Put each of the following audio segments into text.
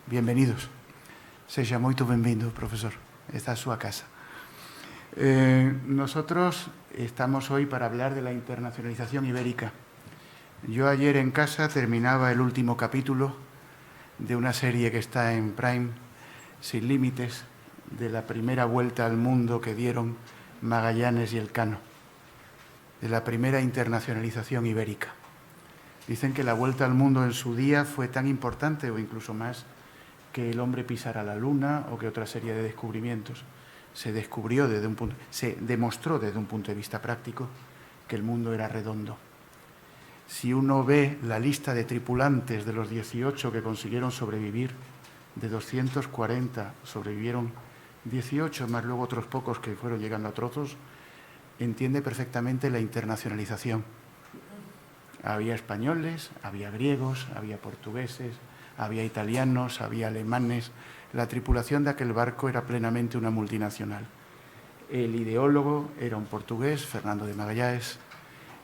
Bienvenidos. Seja muito bem-vindo, profesor. Esta es su casa. Nosotros estamos hoy para hablar de la internacionalización ibérica. Yo ayer en casa terminaba el último capítulo de una serie que está en Prime, Sin Límites, de la primera vuelta al mundo que dieron Magallanes y Elcano, de la primera internacionalización ibérica. Dicen que la vuelta al mundo en su día fue tan importante o incluso más que el hombre pisara la luna o que otra serie de descubrimientos. Se demostró desde un punto de vista práctico que el mundo era redondo. Si uno ve la lista de tripulantes de los 18 que consiguieron sobrevivir, de 240 sobrevivieron 18, más luego otros pocos que fueron llegando a trozos, entiende perfectamente la internacionalización. Había españoles, había griegos, había portugueses, había italianos, había alemanes. La tripulación de aquel barco era plenamente una multinacional. El ideólogo era un portugués, Fernando de Magallanes,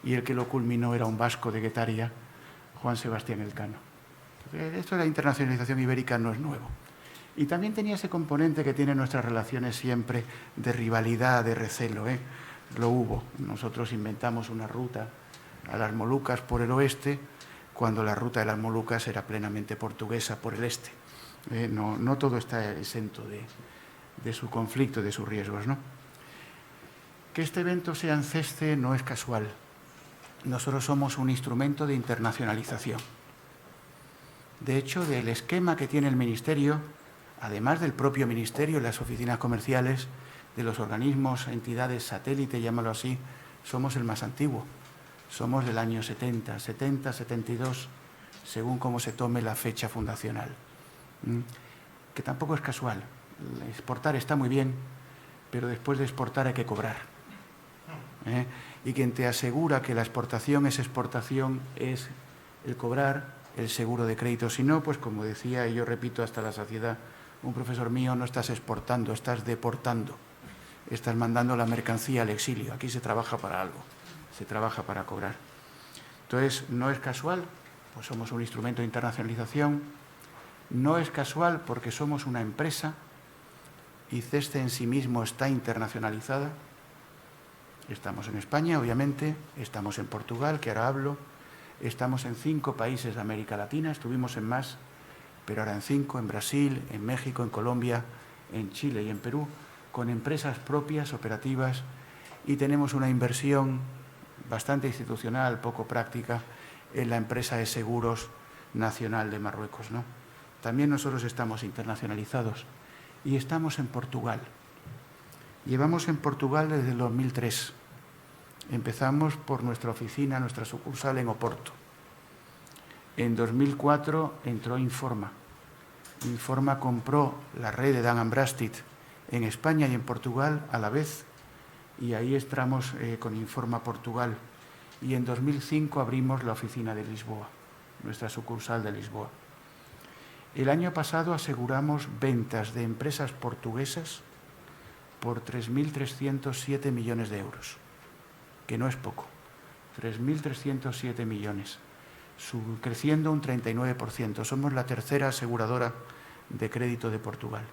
y el que lo culminó era un vasco de Guetaria, Juan Sebastián Elcano. Esto de la internacionalización ibérica no es nuevo. Y también tenía ese componente que tienen nuestras relaciones siempre de rivalidad, de recelo. Lo hubo. Nosotros inventamos una ruta a las Molucas por el oeste, cuando la ruta de las Molucas era plenamente portuguesa por el este. No todo está exento de su conflicto, de sus riesgos, ¿no? Que este evento sea en CESTE no es casual. Nosotros somos un instrumento de internacionalización. De hecho, del esquema que tiene el Ministerio, además del propio Ministerio, las oficinas comerciales, de los organismos, entidades satélite, llámalo así, somos el más antiguo. Somos del año 70, 72, según cómo se tome la fecha fundacional. Que tampoco es casual. Exportar está muy bien, pero después de exportar hay que cobrar. Y quien te asegura que la exportación es el cobrar, el seguro de crédito. Si no, pues como decía, y yo repito hasta la saciedad, un profesor mío, no estás exportando, estás deportando. Estás mandando la mercancía al exilio. Aquí se trabaja para algo. Se trabaja para cobrar. Entonces, no es casual, pues somos un instrumento de internacionalización. No es casual porque somos una empresa y CESTE en sí mismo está internacionalizada. Estamos en España, obviamente, estamos en Portugal, que ahora hablo, estamos en 5 países de América Latina, estuvimos en más, pero ahora en 5, en Brasil, en México, en Colombia, en Chile y en Perú, con empresas propias, operativas, y tenemos una inversión bastante institucional, poco práctica, en la empresa de seguros nacional de Marruecos, ¿no? También nosotros estamos internacionalizados y estamos en Portugal. Llevamos en Portugal desde el 2003. Empezamos por nuestra oficina, nuestra sucursal en Oporto. En 2004 entró Informa. Informa compró la red de Dun & Bradstreet en España y en Portugal a la vez, y ahí entramos con Informa Portugal. Y en 2005 abrimos la oficina de Lisboa, nuestra sucursal de Lisboa. El año pasado aseguramos ventas de empresas portuguesas por 3.307 millones de euros, que no es poco, 3.307 millones, creciendo un 39%. Somos la tercera aseguradora de crédito de Portugal.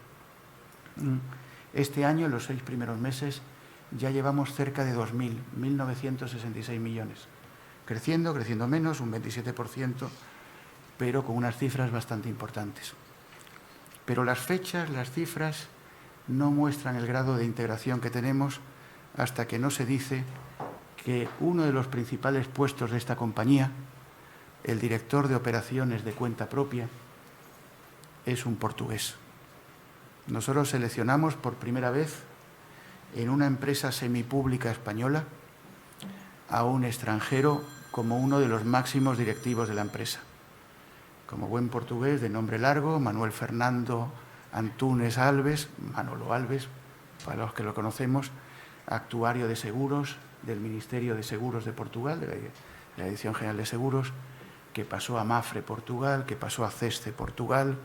Este año, en los 6 primeros meses, ya llevamos cerca de 1.966 millones, creciendo menos, un 27%, pero con unas cifras bastante importantes. Pero las fechas, las cifras, no muestran el grado de integración que tenemos hasta que no se dice que uno de los principales puestos de esta compañía, el director de operaciones de cuenta propia, es un portugués. Nosotros seleccionamos por primera vez en una empresa semipública española a un extranjero como uno de los máximos directivos de la empresa. Como buen portugués de nombre largo, Manuel Fernando Antunes Alves, Manolo Alves, para los que lo conocemos, actuario de seguros del Ministerio de Seguros de Portugal, de la Dirección General de Seguros, que pasó a Mafre Portugal, que pasó a CESTE Portugal,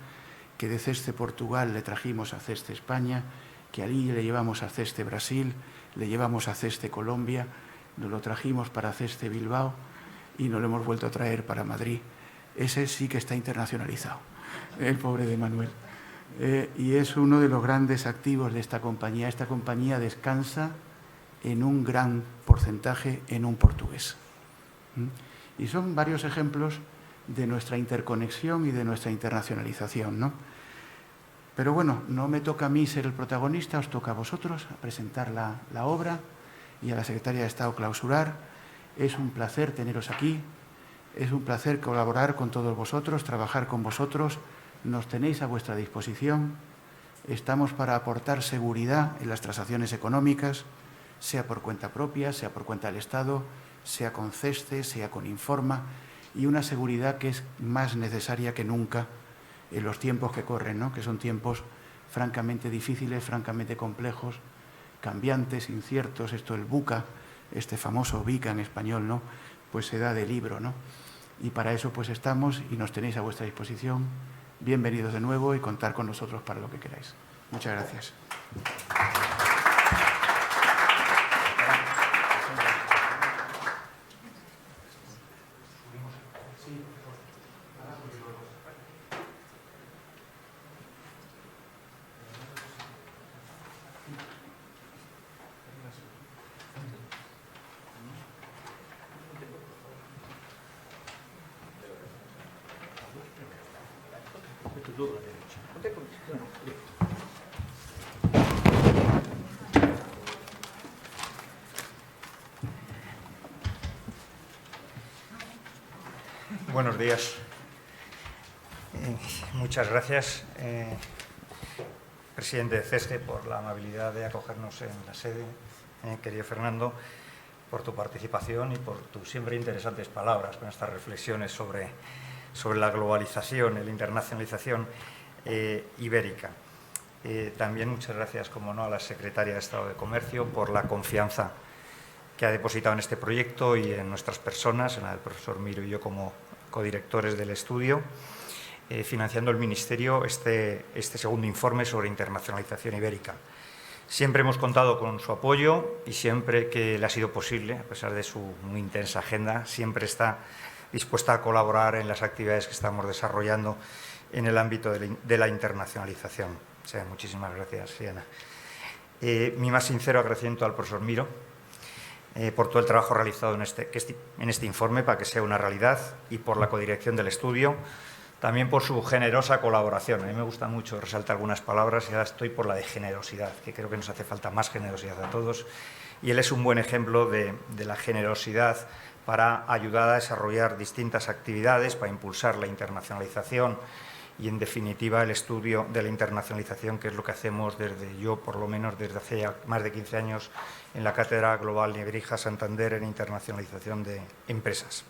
que de CESTE Portugal le trajimos a CESTE España, que allí le llevamos a CESTE Brasil, le llevamos a CESTE Colombia, nos lo trajimos para CESTE Bilbao y nos lo hemos vuelto a traer para Madrid. Ese sí que está internacionalizado. el pobre de Manuel. Y es uno de los grandes activos de esta compañía. Esta compañía descansa en un gran porcentaje en un portugués. Y son varios ejemplos de nuestra interconexión y de nuestra internacionalización, ¿no? Pero bueno, no me toca a mí ser el protagonista, os toca a vosotros a presentar la obra y a la Secretaria de Estado clausurar. Es un placer teneros aquí, es un placer colaborar con todos vosotros, trabajar con vosotros. Nos tenéis a vuestra disposición. Estamos para aportar seguridad en las transacciones económicas, sea por cuenta propia, sea por cuenta del Estado, sea con CESTE, sea con Informa, y una seguridad que es más necesaria que nunca en los tiempos que corren, ¿no? Que son tiempos francamente difíciles, francamente complejos, cambiantes, inciertos. Esto, el VUCA, este famoso VICA en español, ¿no? Pues se da de libro, ¿no? Y para eso pues estamos y nos tenéis a vuestra disposición. Bienvenidos de nuevo y contar con nosotros para lo que queráis. Muchas gracias. Buenos días. Muchas gracias, presidente de CESTE, por la amabilidad de acogernos en la sede. Querido Fernando, por tu participación y por tus siempre interesantes palabras con estas reflexiones sobre la globalización y la internacionalización ibérica. También muchas gracias, como no, a la Secretaria de Estado de Comercio por la confianza que ha depositado en este proyecto y en nuestras personas, en la del profesor Miro y yo como codirectores del estudio, financiando el Ministerio este segundo informe sobre internacionalización ibérica. Siempre hemos contado con su apoyo y siempre que le ha sido posible, a pesar de su muy intensa agenda, siempre está dispuesta a colaborar en las actividades que estamos desarrollando en el ámbito de la internacionalización. O sea, muchísimas gracias, Siena. Mi más sincero agradecimiento al profesor Miro por todo el trabajo realizado en este informe para que sea una realidad y por la codirección del estudio, también por su generosa colaboración. A mí me gusta mucho resaltar algunas palabras y ahora estoy por la de generosidad, que creo que nos hace falta más generosidad a todos, y él es un buen ejemplo de la generosidad para ayudar a desarrollar distintas actividades, para impulsar la internacionalización y, en definitiva, el estudio de la internacionalización, que es lo que hacemos por lo menos desde hace ya más de 15 años en la Cátedra Global Nebrija Santander en Internacionalización de Empresas.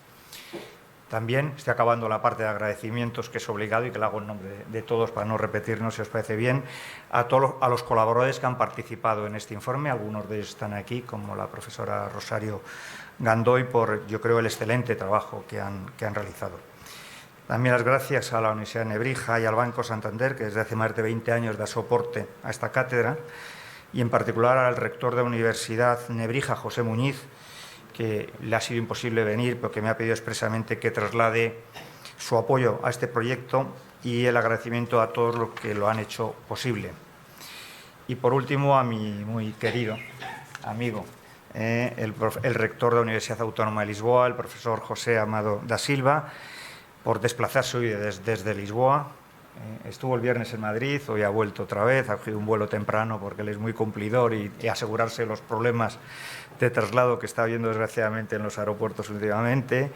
También estoy acabando la parte de agradecimientos, que es obligado y que la hago en nombre de todos para no repetirnos, si os parece bien, a los colaboradores que han participado en este informe. Algunos de ellos están aquí, como la profesora Rosario Gandoy, por, yo creo, el excelente trabajo que han realizado. También las gracias a la Universidad de Nebrija y al Banco Santander, que desde hace más de 20 años da soporte a esta cátedra, y en particular al rector de la Universidad Nebrija, José Muñiz, que le ha sido imposible venir, pero que me ha pedido expresamente que traslade su apoyo a este proyecto y el agradecimiento a todos los que lo han hecho posible. Y por último, a mi muy querido amigo, el rector de la Universidad Autónoma de Lisboa, el profesor José Amado da Silva, por desplazarse hoy desde Lisboa. Estuvo el viernes en Madrid, hoy ha vuelto otra vez, ha cogido un vuelo temprano porque él es muy cumplidor y asegurarse los problemas de traslado que está habiendo desgraciadamente en los aeropuertos últimamente,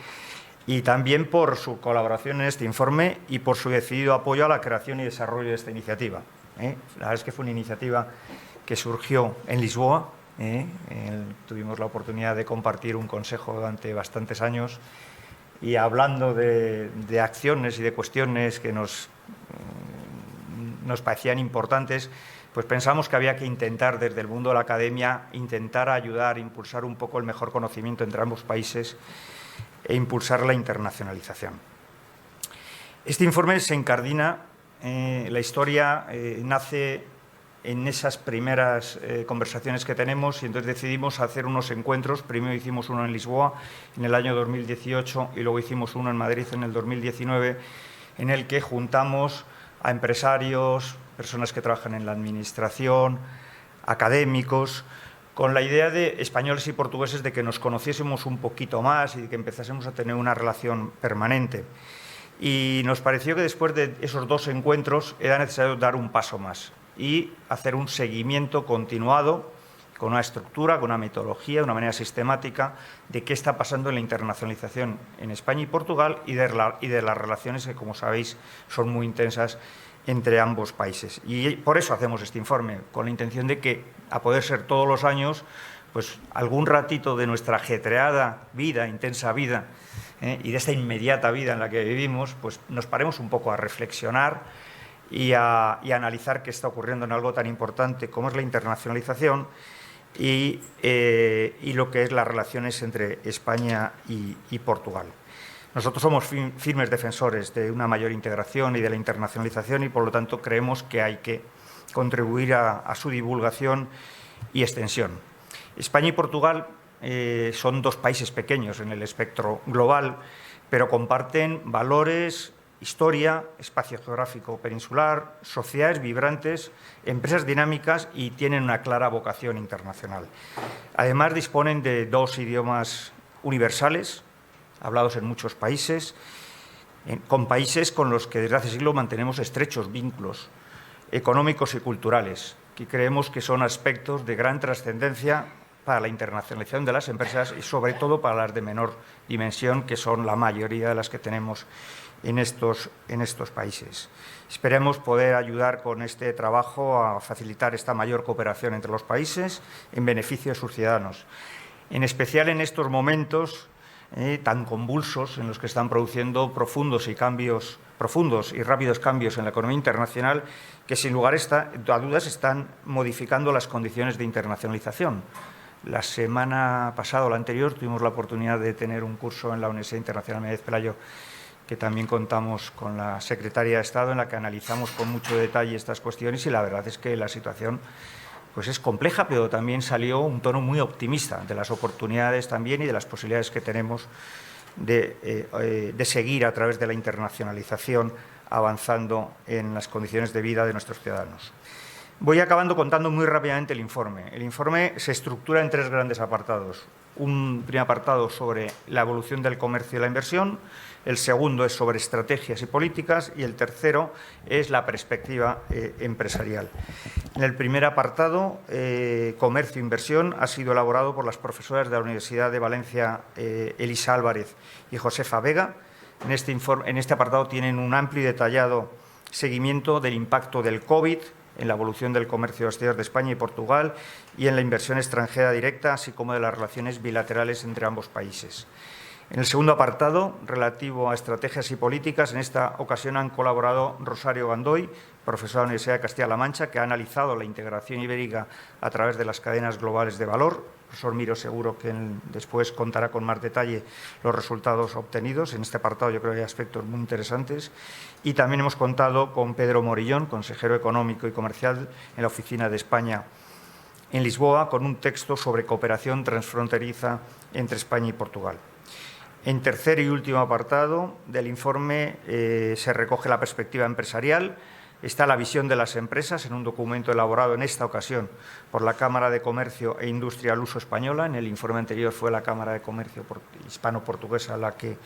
y también por su colaboración en este informe y por su decidido apoyo a la creación y desarrollo de esta iniciativa. La verdad es que fue una iniciativa que surgió en Lisboa. Tuvimos la oportunidad de compartir un consejo durante bastantes años y hablando de acciones y de cuestiones que nos parecían importantes, pues pensamos que había que intentar desde el mundo de la academia intentar ayudar, impulsar un poco el mejor conocimiento entre ambos países e impulsar la internacionalización. Este informe se incardina, la historia nace en esas primeras conversaciones que tenemos, y entonces decidimos hacer unos encuentros. Primero hicimos uno en Lisboa en el año 2018 y luego hicimos uno en Madrid en el 2019, en el que juntamos a empresarios, personas que trabajan en la administración, académicos, con la idea de españoles y portugueses de que nos conociésemos un poquito más y de que empezásemos a tener una relación permanente. Y nos pareció que después de esos 2 encuentros era necesario dar un paso más y hacer un seguimiento continuado con una estructura, con una metodología, de una manera sistemática, de qué está pasando en la internacionalización en España y Portugal y de las relaciones que, como sabéis, son muy intensas entre ambos países. Y por eso hacemos este informe, con la intención de que, a poder ser todos los años, pues algún ratito de nuestra ajetreada vida, intensa vida, y de esta inmediata vida en la que vivimos, pues nos paremos un poco a reflexionar y a analizar qué está ocurriendo en algo tan importante como es la internacionalización y lo que es las relaciones entre España y Portugal. Nosotros somos firmes defensores de una mayor integración y de la internacionalización y, por lo tanto, creemos que hay que contribuir a su divulgación y extensión. España y Portugal son 2 países pequeños en el espectro global, pero comparten valores, historia, espacio geográfico peninsular, sociedades vibrantes, empresas dinámicas y tienen una clara vocación internacional. Además, disponen de 2 idiomas universales, hablados en muchos países, con países con los que desde hace siglos mantenemos estrechos vínculos económicos y culturales, que creemos que son aspectos de gran trascendencia para la internacionalización de las empresas y, sobre todo, para las de menor dimensión, que son la mayoría de las que tenemos en estos países. Esperemos poder ayudar con este trabajo a facilitar esta mayor cooperación entre los países en beneficio de sus ciudadanos, en especial en estos momentos tan convulsos en los que están produciendo profundos y rápidos cambios en la economía internacional que, sin lugar a dudas, están modificando las condiciones de internacionalización. La semana pasada o la anterior tuvimos la oportunidad de tener un curso en la Universidad Internacional Menéndez Pelayo, que también contamos con la Secretaría de Estado, en la que analizamos con mucho detalle estas cuestiones, y la verdad es que la situación pues es compleja, pero también salió un tono muy optimista de las oportunidades también y de las posibilidades que tenemos de seguir a través de la internacionalización avanzando en las condiciones de vida de nuestros ciudadanos. Voy acabando contando muy rápidamente el informe. El informe se estructura en 3 grandes apartados. Un primer apartado sobre la evolución del comercio y la inversión, el segundo es sobre estrategias y políticas y el tercero es la perspectiva empresarial. En el primer apartado, comercio e inversión, ha sido elaborado por las profesoras de la Universidad de Valencia, Elisa Álvarez y Josefa Vega. En este apartado tienen un amplio y detallado seguimiento del impacto del COVID en la evolución del comercio exterior de España y Portugal y en la inversión extranjera directa, así como de las relaciones bilaterales entre ambos países. En el segundo apartado, relativo a estrategias y políticas, en esta ocasión han colaborado Rosario Gandoy, profesora de la Universidad de Castilla-La Mancha, que ha analizado la integración ibérica a través de las cadenas globales de valor. El profesor Miro seguro que después contará con más detalle los resultados obtenidos. En este apartado yo creo que hay aspectos muy interesantes. Y también hemos contado con Pedro Morillón, consejero económico y comercial en la Oficina de España en Lisboa, con un texto sobre cooperación transfronteriza entre España y Portugal. En tercer y último apartado del informe se recoge la perspectiva empresarial. Está la visión de las empresas en un documento elaborado en esta ocasión por la Cámara de Comercio e Industria al Uso Española. En el informe anterior fue la Cámara de Comercio hispano-portuguesa la que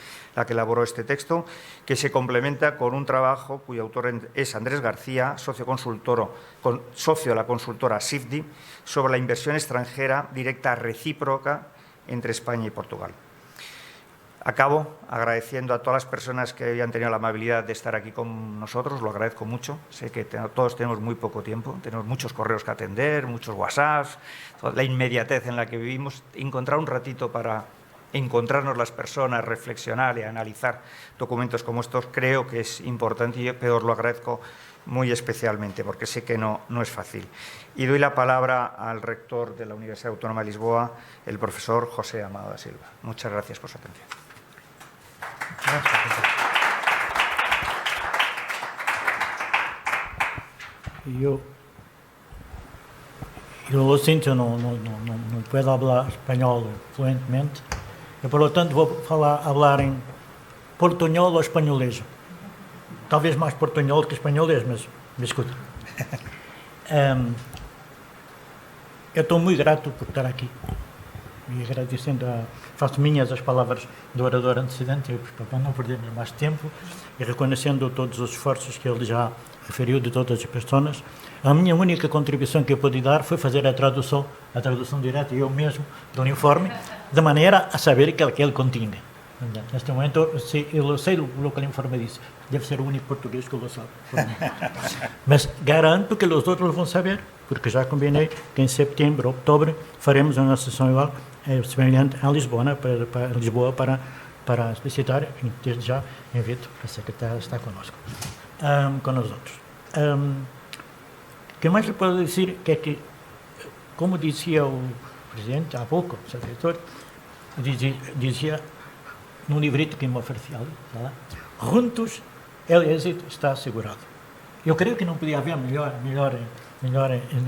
elaboró este texto, que se complementa con un trabajo cuyo autor es Andrés García, socio de la consultora SIFDI, sobre la inversión extranjera directa recíproca entre España y Portugal. Acabo agradeciendo a todas las personas que hayan tenido la amabilidad de estar aquí con nosotros, lo agradezco mucho. Sé que todos tenemos muy poco tiempo, tenemos muchos correos que atender, muchos WhatsApps, la inmediatez en la que vivimos. Encontrar un ratito para encontrarnos las personas, reflexionar y analizar documentos como estos creo que es importante y yo os lo agradezco muy especialmente porque sé que no es fácil. Y doy la palabra al rector de la Universidad Autónoma de Lisboa, el profesor José Amado da Silva. Muchas gracias por su atención. Yo lo siento, no puedo hablar español fluentemente y por lo tanto voy a hablar en portuñol o españolés. talvez mais portunhol que espanholês, mas escuta. Eu estou muito grato por estar aqui e agradecendo, faço minhas as palavras do orador antecedente para não perdermos mais tempo e reconhecendo todos os esforços que ele já referiu de todas as pessoas. A minha única contribuição que eu pude dar foi fazer a tradução direta, eu mesmo, do informe, de maneira a saber que ele continha. Neste momento, eu sei o que o informe diz. Deve ser o único português que eu sabe. Mas garanto que os outros vão saber, porque já combinei que em setembro, outubro, faremos uma sessão igual, semelhante a Lisboa, para explicitar. Desde já invito a secretária a estar conosco, com os outros. O que mais lhe posso dizer é que, como dizia o presidente há pouco, o secretário, dizia num livrito que me oferecia ali, juntos o êxito está assegurado. Eu creio que não podia haver melhor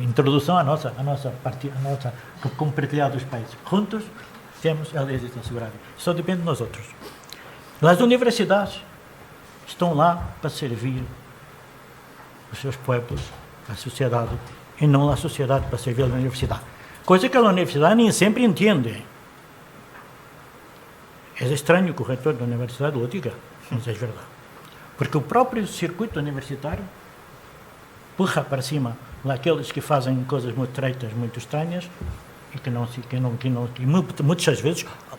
introdução à nossa compartilhar dos países. Juntos temos o êxito assegurado. Só depende de nós outros. As universidades estão lá para servir os seus pueblos, a sociedade, e não a sociedade para servir a universidade. Coisa que a universidade nem sempre entende. É estranho que o reitor da universidade o diga, mas é verdade. Porque o próprio circuito universitário puxa para cima aqueles que fazem coisas muito treitas, muito estranhas, e que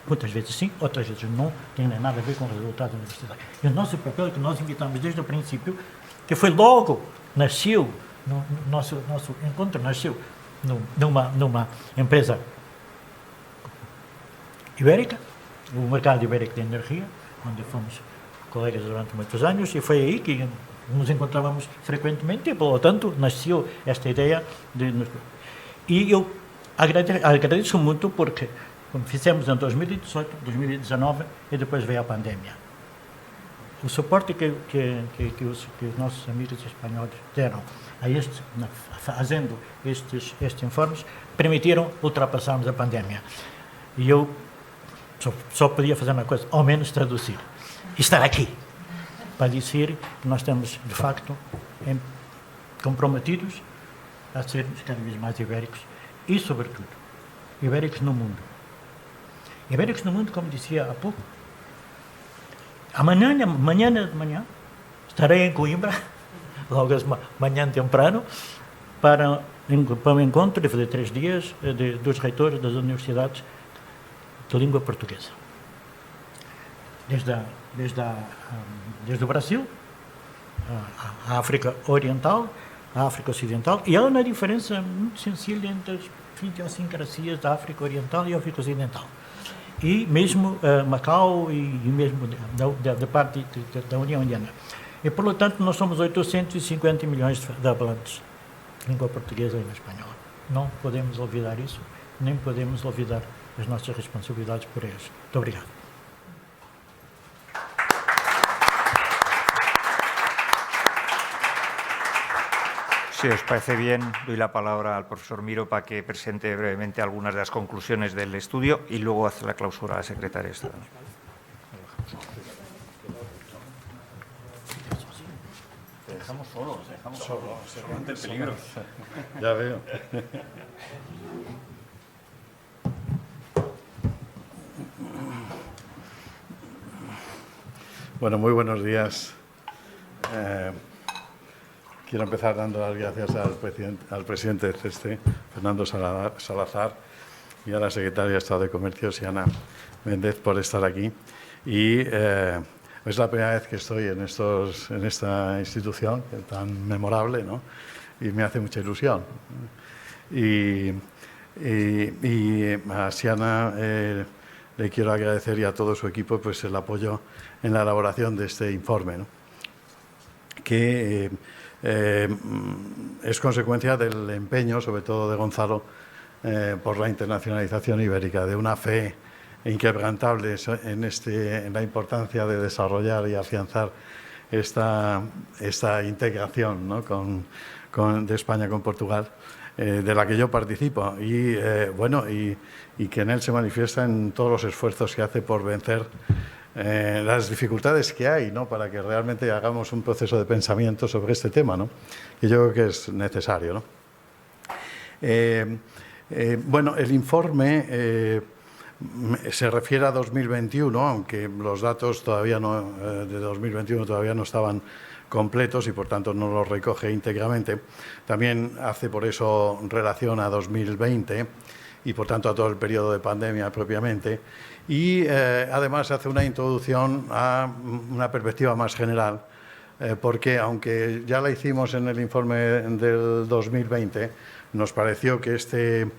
muitas vezes sim, outras vezes não, tem nada a ver com o resultado da universidade. E o nosso papel, que nós invitamos desde o princípio, que foi logo, nasceu, nosso encontro nasceu numa empresa ibérica, o mercado ibérico de energia, onde fomos colegas durante muitos anos, e foi aí que nos encontrávamos frequentemente, e, portanto, nasceu esta ideia E eu agradeço muito porque, como fizemos em 2018, 2019, e depois veio a pandemia. O suporte que os nossos amigos espanhóis deram fazendo estes informes, permitiram ultrapassarmos a pandemia. E eu só podia fazer uma coisa, ao menos traduzir. E estar aqui, para dizer que nós estamos, de facto, comprometidos a sermos cada vez mais ibéricos e, sobretudo, ibéricos no mundo. Ibéricos no mundo, como dizia há pouco. Amanhã de manhã, estarei em Coimbra, logo amanhã temprano, para um encontro de 3 dias dos reitores das universidades de língua portuguesa. Desde o Brasil, a África Oriental, a África Ocidental, e há uma diferença muito sensível entre as idiosincrasias da África Oriental e a África Ocidental. E mesmo Macau e mesmo da parte da União Indiana. E, portanto, nós somos 850 milhões de habitantes de língua portuguesa e espanhola. Não podemos olvidar isso, nem podemos olvidar as nossas responsabilidades por eles. Muito obrigado. Si os parece bien, doy la palabra al profesor Miró para que presente brevemente algunas de las conclusiones del estudio y luego hace la clausura a la secretaria de Estado. Dejamos solos, ante el peligro. Ya veo. Bueno, muy buenos días. Quiero empezar dando las gracias al presidente del CESTE, Fernando Salazar, y a la secretaria de Estado de Comercio, Siana Méndez, por estar aquí. Y es la primera vez que estoy en esta institución tan memorable, ¿no? Y me hace mucha ilusión. Y a Siana le quiero agradecer, y a todo su equipo, pues el apoyo en la elaboración de este informe, ¿no? Que es consecuencia del empeño, sobre todo de Gonzalo, por la internacionalización ibérica, de una fe inquebrantable en la importancia de desarrollar y afianzar esta integración, ¿no? de España con Portugal, de la que yo participo, y que en él se manifiesta en todos los esfuerzos que hace por vencer las dificultades que hay, ¿no?, para que realmente hagamos un proceso de pensamiento sobre este tema, ¿no?, que yo creo que es necesario, ¿no? Bueno, el informe se refiere a 2021, aunque los datos todavía de 2021 todavía no estaban completos y por tanto no los recoge íntegramente. También hace por eso relación a 2020 y por tanto a todo el periodo de pandemia propiamente. Y además hace una introducción a una perspectiva más general, porque aunque ya la hicimos en el informe del 2020, nos pareció que este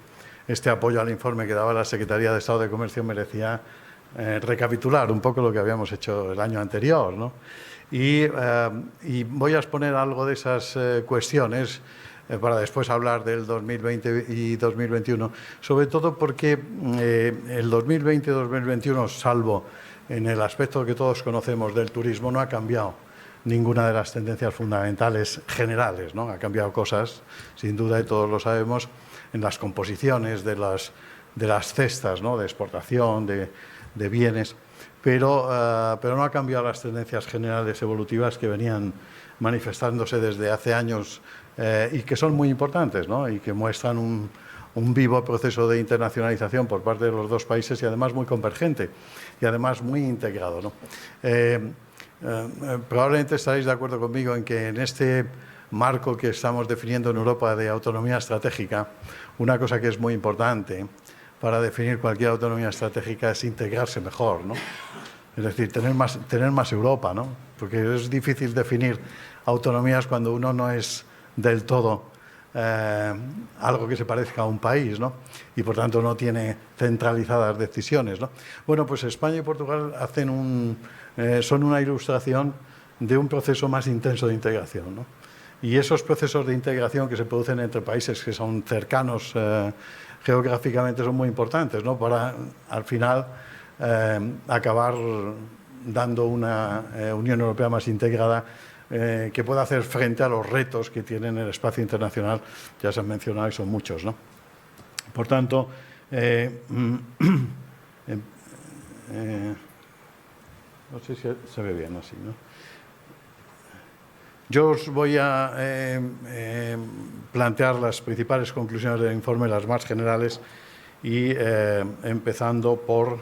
apoyo al informe que daba la Secretaría de Estado de Comercio merecía recapitular un poco lo que habíamos hecho el año anterior, ¿no? Y voy a exponer algo de esas cuestiones para después hablar del 2020 y 2021, sobre todo porque el 2020 y 2021, salvo en el aspecto que todos conocemos del turismo, no ha cambiado ninguna de las tendencias fundamentales generales, ¿no? Ha cambiado cosas, sin duda, y todos lo sabemos, en las composiciones de las cestas, ¿no?, de exportación, de bienes, pero no ha cambiado las tendencias generales evolutivas que venían manifestándose desde hace años y que son muy importantes, ¿no?, y que muestran un vivo proceso de internacionalización por parte de los dos países y además muy convergente y además muy integrado, ¿no? Probablemente estaréis de acuerdo conmigo en que en este marco que estamos definiendo en Europa de autonomía estratégica, una cosa que es muy importante para definir cualquier autonomía estratégica es integrarse mejor, ¿no? Es decir, tener más Europa, ¿no? Porque es difícil definir autonomías cuando uno no es del todo algo que se parezca a un país, ¿no? Y por tanto no tiene centralizadas decisiones, ¿no? Bueno, pues España y Portugal son una ilustración de un proceso más intenso de integración, ¿no? Y esos procesos de integración que se producen entre países que son cercanos geográficamente son muy importantes, ¿no?, para al final acabar dando una Unión Europea más integrada que pueda hacer frente a los retos que tiene el espacio internacional, ya se han mencionado y son muchos, ¿no? Por tanto, no sé si se ve bien así, ¿no? Yo os voy a plantear las principales conclusiones del informe, las más generales, y empezando por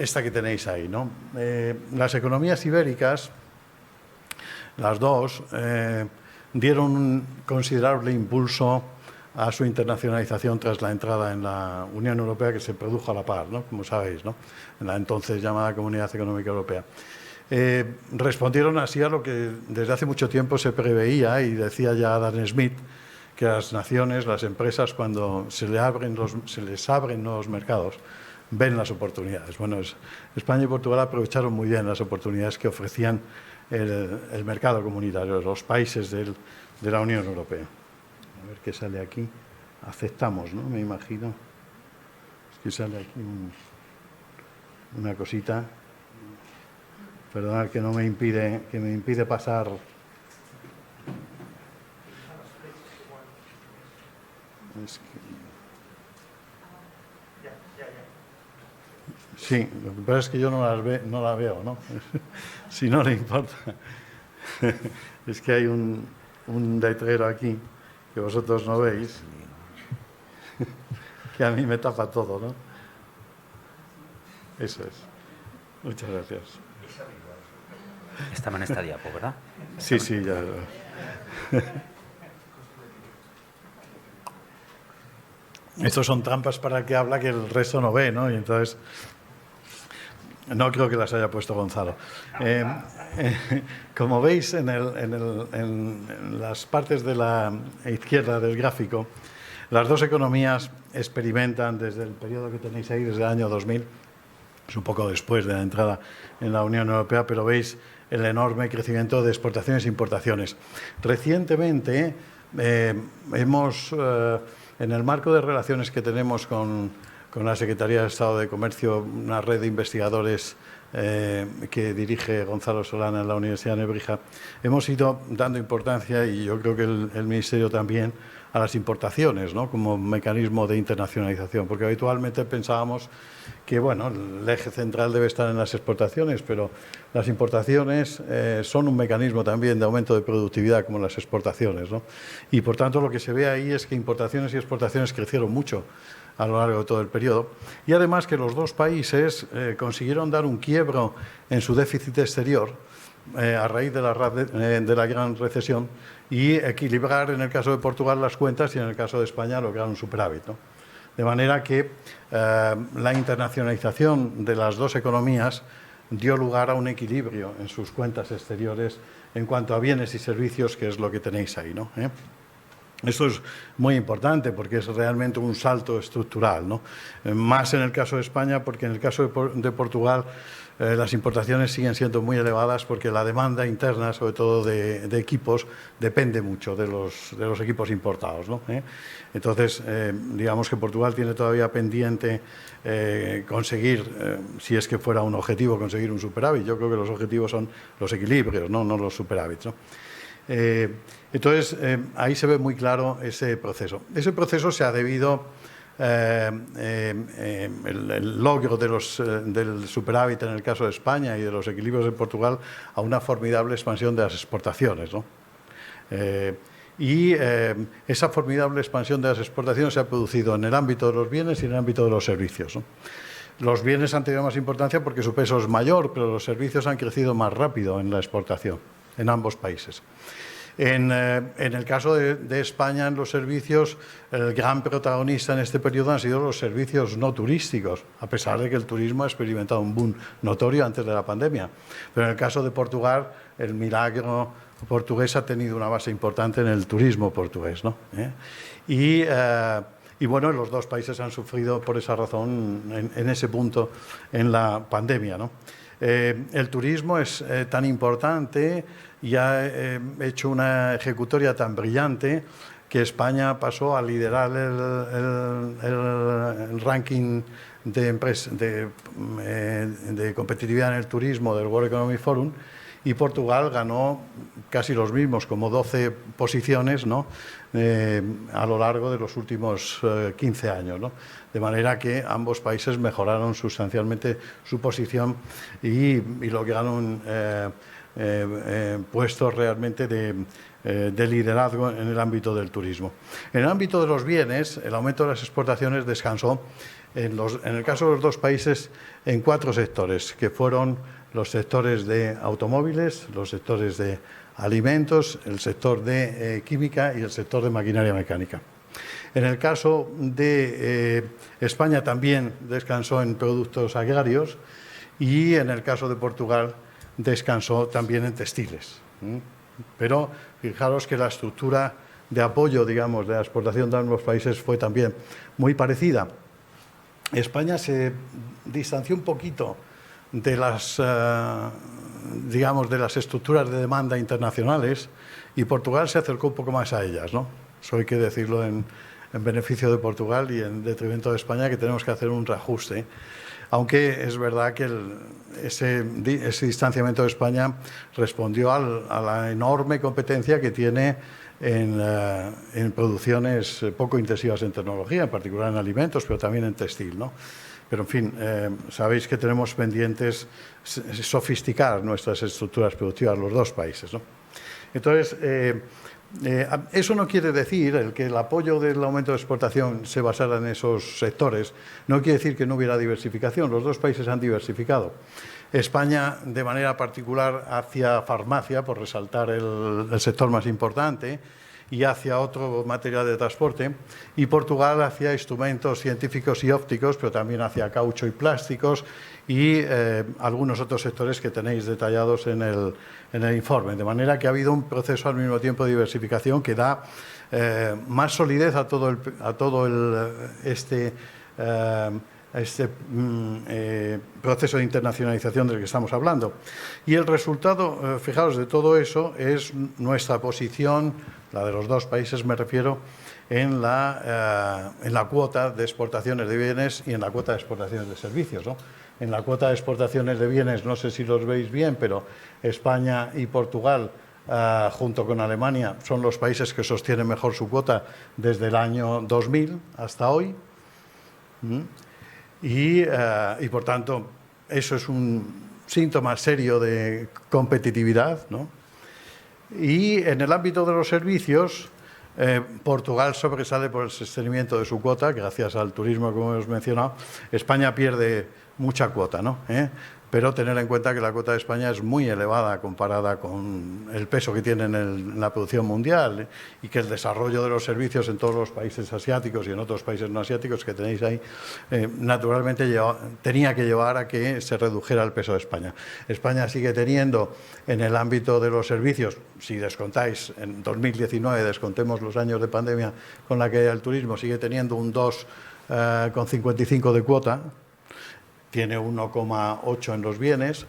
esta que tenéis ahí, ¿no? Las economías ibéricas, las dos, dieron un considerable impulso a su internacionalización tras la entrada en la Unión Europea, que se produjo a la par, ¿no?, como sabéis, ¿no?, en la entonces llamada Comunidad Económica Europea. Respondieron así a lo que desde hace mucho tiempo se preveía y decía ya Adam Smith, que las naciones, las empresas, cuando se les abren nuevos mercados, ven las oportunidades. Bueno, España y Portugal aprovecharon muy bien las oportunidades que ofrecían el mercado comunitario, los países de la Unión Europea. A ver qué sale aquí. Aceptamos, ¿no?, me imagino. Es que sale aquí una cosita. Perdonad que me impide pasar. Es que... Sí, lo que pasa es que yo no la veo, ¿no? Si no le importa. Es que hay un letrero aquí que vosotros no veis, que a mí me tapa todo, ¿no? Eso es. Muchas gracias. Estaba en esta diapo, ¿verdad? Sí, ya. Estos son trampas para el que habla que el resto no ve, ¿no? Y entonces no creo que las haya puesto Gonzalo. Como veis en las partes de la izquierda del gráfico, las dos economías experimentan desde el periodo que tenéis ahí, desde el año 2000, es un poco después de la entrada en la Unión Europea, pero veis el enorme crecimiento de exportaciones e importaciones. Recientemente hemos, en el marco de relaciones que tenemos con la Secretaría de Estado de Comercio, una red de investigadores que dirige Gonzalo Solana en la Universidad de Nebrija, hemos ido dando importancia, y yo creo que el Ministerio también, a las importaciones, ¿no?, como mecanismo de internacionalización, porque habitualmente pensábamos que, bueno, el eje central debe estar en las exportaciones, pero las importaciones son un mecanismo también de aumento de productividad como las exportaciones, ¿no? Y por tanto lo que se ve ahí es que importaciones y exportaciones crecieron mucho a lo largo de todo el periodo, y además que los dos países consiguieron dar un quiebro en su déficit exterior a raíz de la gran recesión y equilibrar en el caso de Portugal las cuentas y en el caso de España lograr un superávit, ¿no? De manera que la internacionalización de las dos economías dio lugar a un equilibrio en sus cuentas exteriores en cuanto a bienes y servicios, que es lo que tenéis ahí, ¿no? Esto es muy importante porque es realmente un salto estructural, ¿no? Más en el caso de España, porque en el caso de Portugal las importaciones siguen siendo muy elevadas porque la demanda interna, sobre todo de equipos, depende mucho de los equipos importados, ¿no? Entonces, digamos que Portugal tiene todavía pendiente conseguir, si es que fuera un objetivo, conseguir un superávit. Yo creo que los objetivos son los equilibrios, no los superávits, ¿no? Entonces, ahí se ve muy claro ese proceso. Ese proceso se ha debido el logro del superávit en el caso de España y de los equilibrios de Portugal a una formidable expansión de las exportaciones, ¿no? Esa formidable expansión de las exportaciones se ha producido en el ámbito de los bienes y en el ámbito de los servicios, ¿no? Los bienes han tenido más importancia porque su peso es mayor, pero los servicios han crecido más rápido en la exportación en ambos países. En el caso de España, en los servicios, el gran protagonista en este periodo han sido los servicios no turísticos, a pesar de que el turismo ha experimentado un boom notorio antes de la pandemia. Pero en el caso de Portugal, el milagro portugués ha tenido una base importante en el turismo portugués, ¿no? Y bueno, los dos países han sufrido por esa razón en ese punto en la pandemia, ¿no? El turismo es tan importante y ha hecho una ejecutoria tan brillante que España pasó a liderar el ranking de competitividad en el turismo del World Economic Forum, y Portugal ganó casi los mismos, como 12 posiciones, ¿no?, a lo largo de los últimos 15 años, ¿no? De manera que ambos países mejoraron sustancialmente su posición y lograron puestos realmente de liderazgo en el ámbito del turismo. En el ámbito de los bienes, el aumento de las exportaciones descansó, en el caso de los dos países, en 4 sectores, que fueron los sectores de automóviles, los sectores de alimentos, el sector de química y el sector de maquinaria mecánica. En el caso de España también descansó en productos agrarios y en el caso de Portugal descansó también en textiles. Pero fijaros que la estructura de apoyo, digamos, de la exportación de ambos países fue también muy parecida. España se distanció un poquito de las, digamos, de las estructuras de demanda internacionales, y Portugal se acercó un poco más a ellas, ¿no? Eso hay que decirlo en beneficio de Portugal y en detrimento de España, que tenemos que hacer un reajuste. Aunque es verdad que ese distanciamiento de España respondió a la enorme competencia que tiene en producciones poco intensivas en tecnología, en particular en alimentos, pero también en textil, ¿no? Pero, en fin, sabéis que tenemos pendientes sofisticar nuestras estructuras productivas, los dos países, ¿no? Entonces, eso no quiere decir que el apoyo del aumento de exportación se basara en esos sectores, no quiere decir que no hubiera diversificación. Los dos países han diversificado. España, de manera particular, hacia farmacia, por resaltar el sector más importante, y hacia otro material de transporte, y Portugal hacia instrumentos científicos y ópticos, pero también hacia caucho y plásticos, y algunos otros sectores que tenéis detallados en el informe. De manera que ha habido un proceso al mismo tiempo de diversificación que da más solidez a todo este proceso de internacionalización del que estamos hablando. Y el resultado, fijaos, de todo eso es nuestra posición, la de los dos países me refiero, en la cuota de exportaciones de bienes y en la cuota de exportaciones de servicios, ¿no? En la cuota de exportaciones de bienes, no sé si los veis bien, pero España y Portugal junto con Alemania, son los países que sostienen mejor su cuota desde el año 2000 hasta hoy. Y por tanto, eso es un síntoma serio de competitividad, ¿no? Y en el ámbito de los servicios, Portugal sobresale por el sostenimiento de su cuota, gracias al turismo, como hemos mencionado. España pierde mucha cuota, ¿no? Pero tener en cuenta que la cuota de España es muy elevada comparada con el peso que tiene en la producción mundial, y que el desarrollo de los servicios en todos los países asiáticos y en otros países no asiáticos que tenéis ahí, naturalmente tenía que llevar a que se redujera el peso de España. España sigue teniendo en el ámbito de los servicios, si descontáis en 2019, descontemos los años de pandemia con la caída del turismo, sigue teniendo un 2,55 de cuota. Tiene 1,8 en los bienes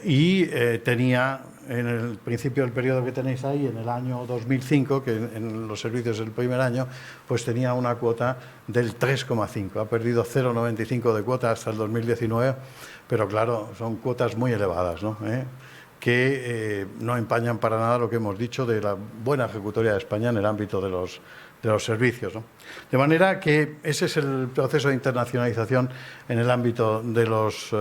y tenía en el principio del periodo que tenéis ahí, en el año 2005, que en los servicios del primer año, pues tenía una cuota del 3,5. Ha perdido 0,95 de cuota hasta el 2019, pero claro, son cuotas muy elevadas, ¿no? Que no empañan para nada lo que hemos dicho de la buena ejecutoria de España en el ámbito de los servicios, ¿no? De manera que ese es el proceso de internacionalización en el ámbito de las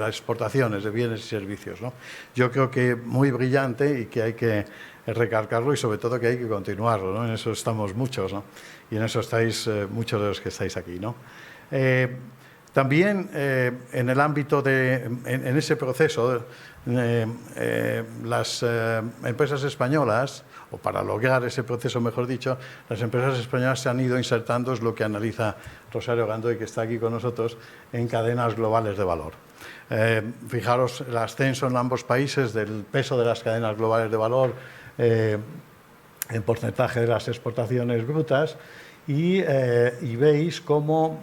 exportaciones de bienes y servicios, ¿no? Yo creo que muy brillante y que hay que recalcarlo, y sobre todo que hay que continuarlo, ¿no? En eso estamos muchos, ¿no? Y en eso estáis muchos de los que estáis aquí, ¿no? También en el ámbito en ese proceso, las empresas españolas, o para lograr ese proceso, mejor dicho, las empresas españolas se han ido insertando, es lo que analiza Rosario Gandoy, que está aquí con nosotros, en cadenas globales de valor. Fijaros el ascenso en ambos países del peso de las cadenas globales de valor en porcentaje de las exportaciones brutas, y veis cómo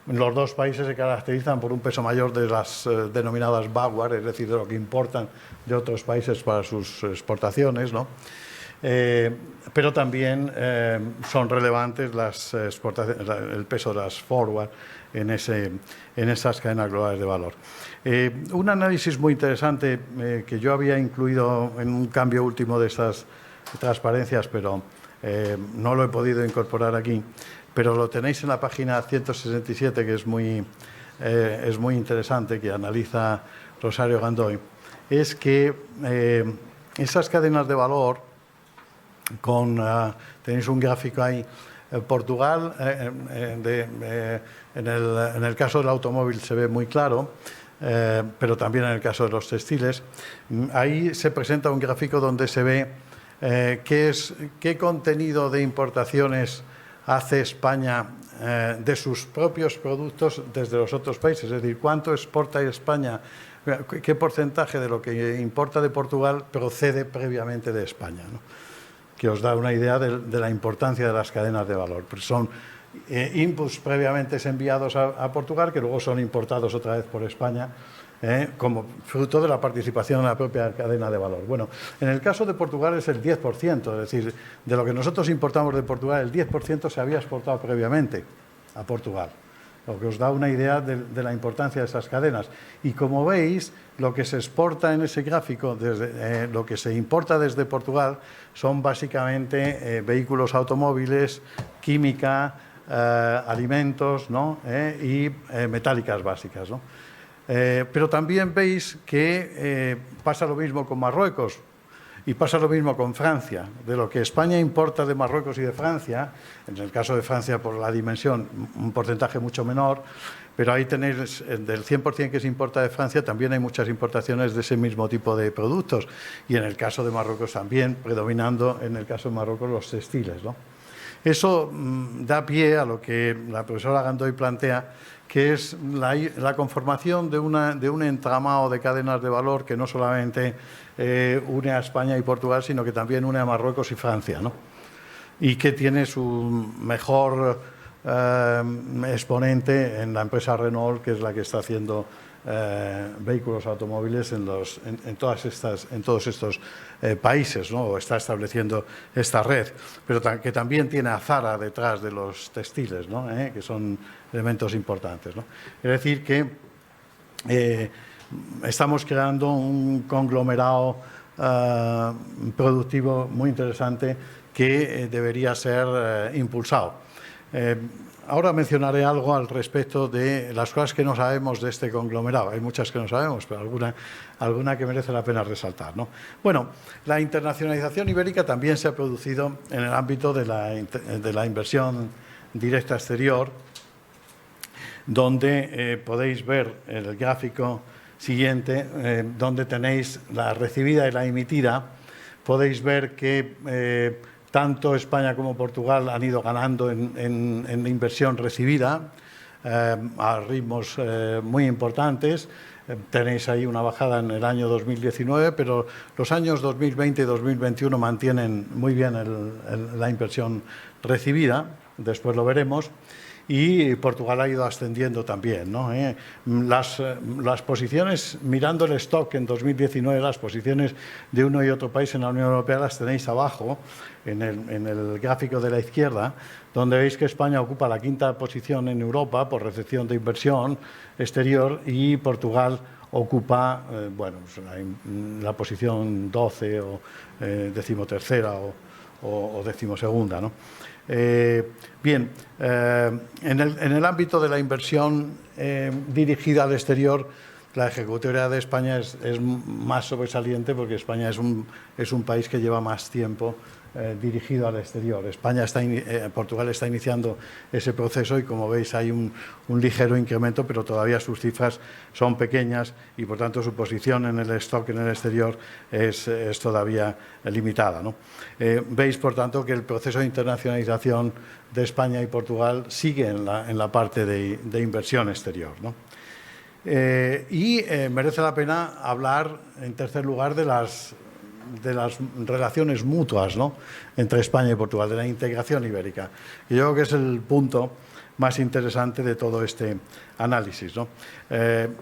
los dos países se caracterizan por un peso mayor de las denominadas BAWAR, es decir, de lo que importan de otros países para sus exportaciones, ¿no? Pero también son relevantes las exportaciones, el peso de las forward en esas cadenas globales de valor. Un análisis muy interesante que yo había incluido en un cambio último de estas transparencias, pero no lo he podido incorporar aquí, pero lo tenéis en la página 167, que es muy interesante, que analiza Rosario Gandoy, es que esas cadenas de valor, tenéis un gráfico ahí, Portugal, en el caso del automóvil se ve muy claro, pero también en el caso de los textiles, ahí se presenta un gráfico donde se ve qué contenido de importaciones hace España de sus propios productos desde los otros países, es decir, cuánto exporta España, qué porcentaje de lo que importa de Portugal procede previamente de España, ¿no? Que os da una idea de la importancia de las cadenas de valor. Pues son inputs previamente enviados a Portugal, que luego son importados otra vez por España, como fruto de la participación en la propia cadena de valor. Bueno, en el caso de Portugal es el 10%, es decir, de lo que nosotros importamos de Portugal, el 10% se había exportado previamente a Portugal, lo que os da una idea de la importancia de esas cadenas. Y como veis, lo que se exporta en ese gráfico, lo que se importa desde Portugal, son básicamente vehículos automóviles, química, alimentos, ¿no? Y metálicas básicas, ¿no? Pero también veis que pasa lo mismo con Marruecos y pasa lo mismo con Francia. De lo que España importa de Marruecos y de Francia, en el caso de Francia por la dimensión, un porcentaje mucho menor, pero ahí tenéis del 100% que se importa de Francia, también hay muchas importaciones de ese mismo tipo de productos, y en el caso de Marruecos también, predominando en el caso de Marruecos los textiles, ¿no? Eso da pie a lo que la profesora Gandoy plantea, que es la conformación de un entramado de cadenas de valor que no solamente une a España y Portugal, sino que también une a Marruecos y Francia, ¿no? Y que tiene su mejor exponente en la empresa Renault, que es la que está haciendo vehículos automóviles en todos estos países, ¿no? O está estableciendo esta red, pero que también tiene a Zara detrás de los textiles, ¿no? Que son elementos importantes, ¿no? Es decir, que estamos creando un conglomerado productivo muy interesante que debería ser impulsado. Ahora mencionaré algo al respecto de las cosas que no sabemos de este conglomerado. Hay muchas que no sabemos, pero alguna que merece la pena resaltar, ¿no? Bueno, la internacionalización ibérica también se ha producido en el ámbito de la inversión directa exterior, donde podéis ver el gráfico siguiente, donde tenéis la recibida y la emitida. Podéis ver que tanto España como Portugal han ido ganando en inversión recibida a ritmos muy importantes. Tenéis ahí una bajada en el año 2019, pero los años 2020 y 2021 mantienen muy bien la inversión recibida, después lo veremos. Y Portugal ha ido ascendiendo también, ¿no? Las posiciones, mirando el stock en 2019, las posiciones de uno y otro país en la Unión Europea las tenéis abajo, en el gráfico de la izquierda, donde veis que España ocupa la 5ª posición en Europa por recepción de inversión exterior y Portugal ocupa la posición 12 o 13ª o 12ª, ¿no? Bien, en el ámbito de la inversión dirigida al exterior, la ejecutoria de España es más sobresaliente porque España es un país que lleva más tiempo dirigido al exterior. Portugal está iniciando ese proceso y, como veis, hay un ligero incremento, pero todavía sus cifras son pequeñas y, por tanto, su posición en el stock en el exterior es todavía limitada, ¿no? Veis, por tanto, que el proceso de internacionalización de España y Portugal sigue en la parte de inversión exterior, ¿no? Merece la pena hablar, en tercer lugar, de las relaciones mutuas, ¿no?, entre España y Portugal, de la integración ibérica. Y yo creo que es el punto más interesante de todo este análisis, ¿no?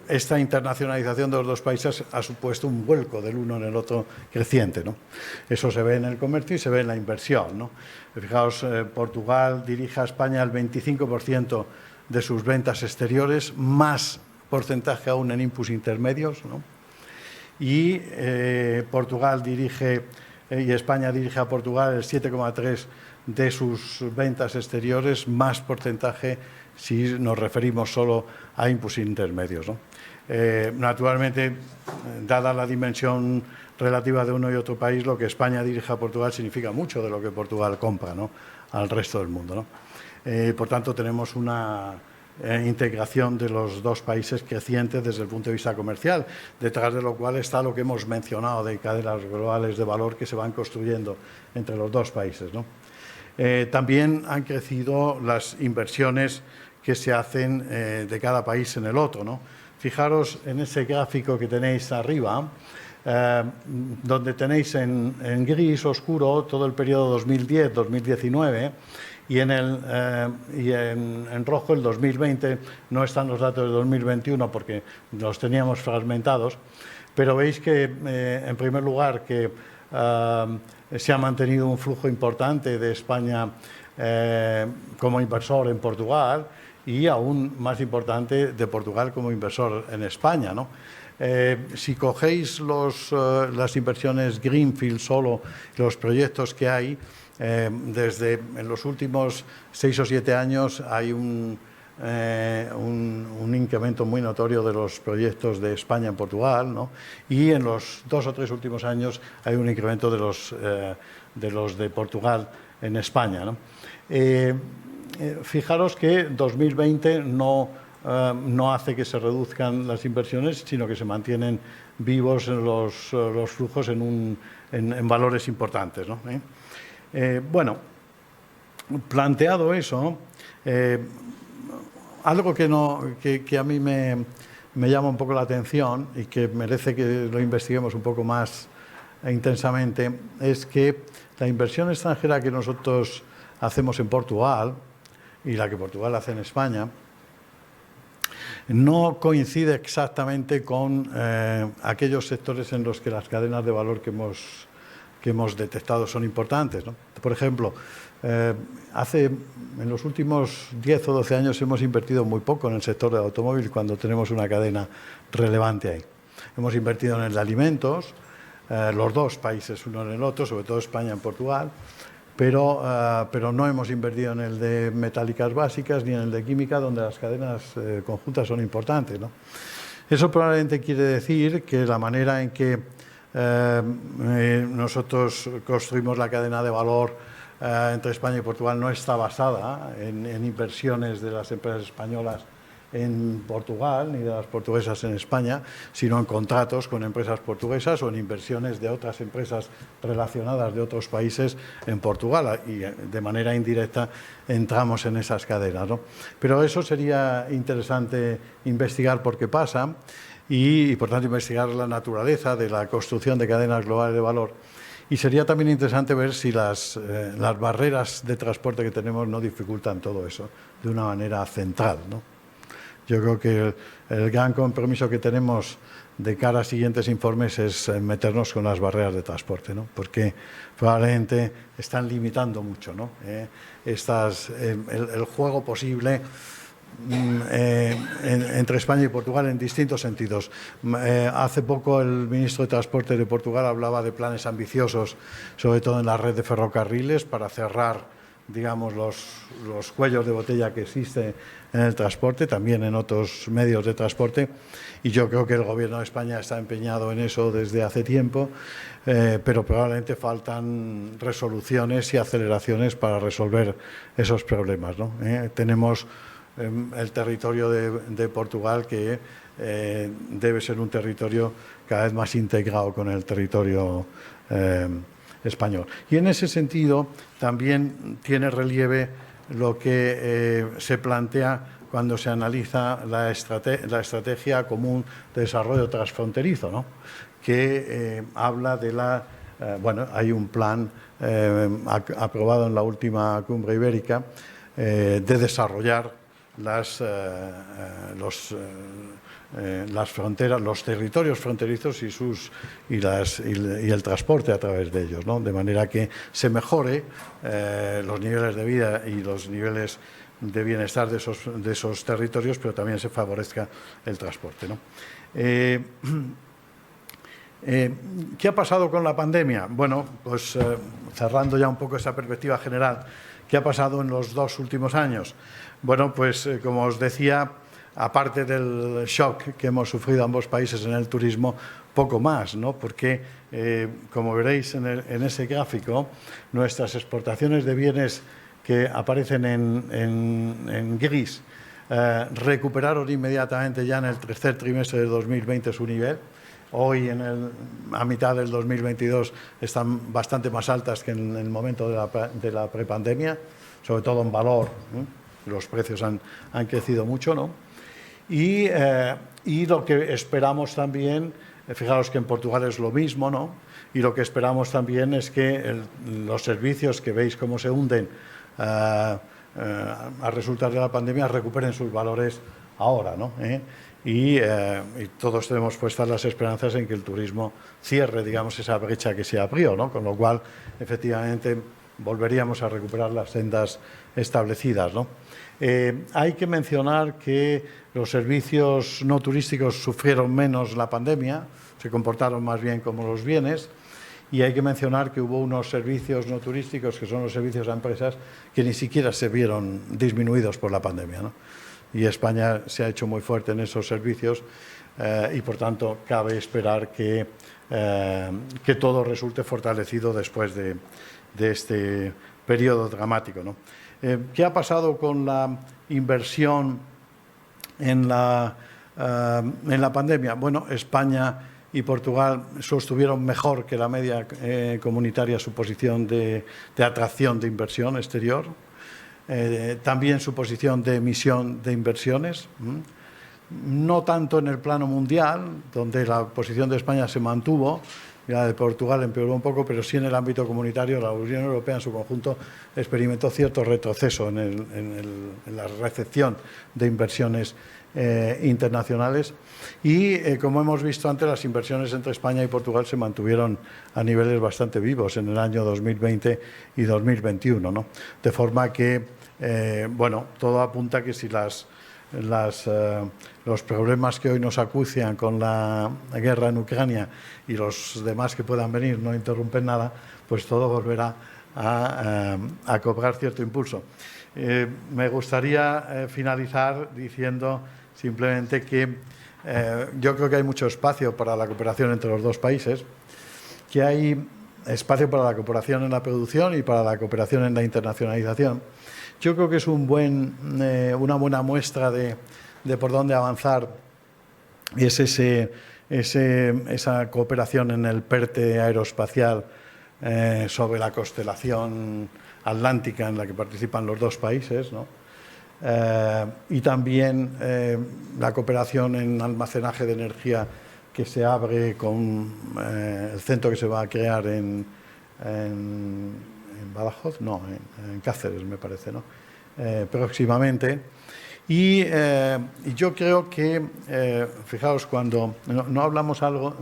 Esta internacionalización de los dos países ha supuesto un vuelco del uno en el otro creciente, ¿no? Eso se ve en el comercio y se ve en la inversión, ¿no? Fijaos, Portugal dirige a España el 25% de sus ventas exteriores, más porcentaje aún en inputs intermedios, ¿no? Y Portugal dirige, y España dirige a Portugal el 7,3% de sus ventas exteriores, más porcentaje si nos referimos solo a inputs intermedios, ¿no? Naturalmente, dada la dimensión relativa de uno y otro país, lo que España dirige a Portugal significa mucho de lo que Portugal compra, ¿no?, al resto del mundo, ¿no? Por tanto, tenemos una integración de los dos países creciente desde el punto de vista comercial, detrás de lo cual está lo que hemos mencionado de cadenas globales de valor que se van construyendo entre los dos países, ¿no? También han crecido las inversiones que se hacen de cada país en el otro, ¿no? Fijaros en ese gráfico que tenéis arriba, donde tenéis en gris oscuro todo el periodo 2010-2019 y en rojo el 2020. No están los datos de 2021 porque los teníamos fragmentados, pero veis que, en primer lugar, que se ha mantenido un flujo importante de España como inversor en Portugal y aún más importante de Portugal como inversor en España, ¿no? Si cogéis las inversiones Greenfield solo, los proyectos que hay, desde en los últimos 6 o 7 años hay un incremento muy notorio de los proyectos de España en Portugal, ¿no? Y en los 2 o 3 últimos años hay un incremento de los de Portugal en España, ¿no? Fijaros que 2020 no hace que se reduzcan las inversiones, sino que se mantienen vivos los flujos en valores importantes, ¿no? Bueno, planteado eso, algo que a mí me llama un poco la atención y que merece que lo investiguemos un poco más intensamente es que la inversión extranjera que nosotros hacemos en Portugal y la que Portugal hace en España no coincide exactamente con aquellos sectores en los que las cadenas de valor que hemos detectado son importantes, ¿no? Por ejemplo, en los últimos 10 o 12 años hemos invertido muy poco en el sector del automóvil cuando tenemos una cadena relevante ahí. Hemos invertido en el de alimentos, los dos países uno en el otro, sobre todo España en Portugal, pero no hemos invertido en el de metálicas básicas ni en el de química, donde las cadenas conjuntas son importantes, ¿no? Eso probablemente quiere decir que la manera en que nosotros construimos la cadena de valor entre España y Portugal no está basada en inversiones de las empresas españolas en Portugal ni de las portuguesas en España, sino en contratos con empresas portuguesas o en inversiones de otras empresas relacionadas de otros países en Portugal, y de manera indirecta entramos en esas cadenas, ¿no? Pero eso sería interesante investigar por qué pasa y por tanto investigar la naturaleza de la construcción de cadenas globales de valor. Y sería también interesante ver si las barreras de transporte que tenemos no dificultan todo eso de una manera central, ¿no? Yo creo que el gran compromiso que tenemos de cara a siguientes informes es meternos con las barreras de transporte, ¿no? Porque probablemente están limitando mucho, ¿no? El juego posible entre España y Portugal en distintos sentidos. Hace poco el ministro de Transporte de Portugal hablaba de planes ambiciosos, sobre todo en la red de ferrocarriles, para cerrar, digamos, los cuellos de botella que existen en el transporte, también en otros medios de transporte, y yo creo que el Gobierno de España está empeñado en eso desde hace tiempo, pero probablemente faltan resoluciones y aceleraciones para resolver esos problemas, ¿no? Tenemos el territorio de Portugal, que debe ser un territorio cada vez más integrado con el territorio español. Y en ese sentido también tiene relieve lo que se plantea cuando se analiza la estrategia común de desarrollo transfronterizo, ¿no? Que habla de hay un plan aprobado en la última cumbre ibérica de desarrollar las fronteras, los territorios fronterizos y el transporte a través de ellos, ¿no? De manera que se mejore los niveles de vida y los niveles de bienestar de esos territorios, pero también se favorezca el transporte, ¿no? ¿Qué ha pasado con la pandemia? Bueno, pues cerrando ya un poco esa perspectiva general, ¿qué ha pasado en los 2 últimos años? Bueno, pues como os decía, aparte del shock que hemos sufrido ambos países en el turismo, poco más, ¿no? Porque, como veréis en ese gráfico, nuestras exportaciones de bienes que aparecen en gris recuperaron inmediatamente ya en el tercer trimestre de 2020 su nivel. Hoy, a mitad del 2022, están bastante más altas que en el momento de la prepandemia, sobre todo en valor, ¿no? Los precios han crecido mucho, ¿no? Y lo que esperamos también, fijaros que en Portugal es lo mismo, ¿no? Y lo que esperamos también es que los servicios que veis cómo se hunden a resultar de la pandemia recuperen sus valores ahora, ¿no? Y todos tenemos puestas las esperanzas en que el turismo cierre, digamos, esa brecha que se abrió, ¿no? Con lo cual, efectivamente, volveríamos a recuperar las sendas establecidas, ¿no? Hay que mencionar que los servicios no turísticos sufrieron menos la pandemia, se comportaron más bien como los bienes, y hay que mencionar que hubo unos servicios no turísticos, que son los servicios a empresas, que ni siquiera se vieron disminuidos por la pandemia, ¿no? Y España se ha hecho muy fuerte en esos servicios y, por tanto, cabe esperar que todo resulte fortalecido después de este periodo dramático, ¿no? ¿Qué ha pasado con la inversión en la pandemia? Bueno, España y Portugal sostuvieron mejor que la media comunitaria su posición de atracción de inversión exterior, también su posición de emisión de inversiones, no tanto en el plano mundial, donde la posición de España se mantuvo, y la de Portugal empeoró un poco, pero sí en el ámbito comunitario. La Unión Europea en su conjunto experimentó cierto retroceso en la recepción de inversiones internacionales y, como hemos visto antes, las inversiones entre España y Portugal se mantuvieron a niveles bastante vivos en el año 2020 y 2021, ¿no? De forma que, todo apunta a que si las los problemas que hoy nos acucian con la guerra en Ucrania y los demás que puedan venir no interrumpen nada, pues todo volverá a cobrar cierto impulso. Me gustaría finalizar diciendo simplemente que yo creo que hay mucho espacio para la cooperación entre los dos países, que hay espacio para la cooperación en la producción y para la cooperación en la internacionalización. Yo creo que es una buena muestra de por dónde avanzar, es esa cooperación en el PERTE aeroespacial sobre la constelación atlántica en la que participan los dos países, ¿no? Y también la cooperación en almacenaje de energía que se abre con el centro que se va a crear en Badajoz, no, en Cáceres me parece, ¿no? Próximamente. Y yo creo que, fijaos, cuando no hablamos algo,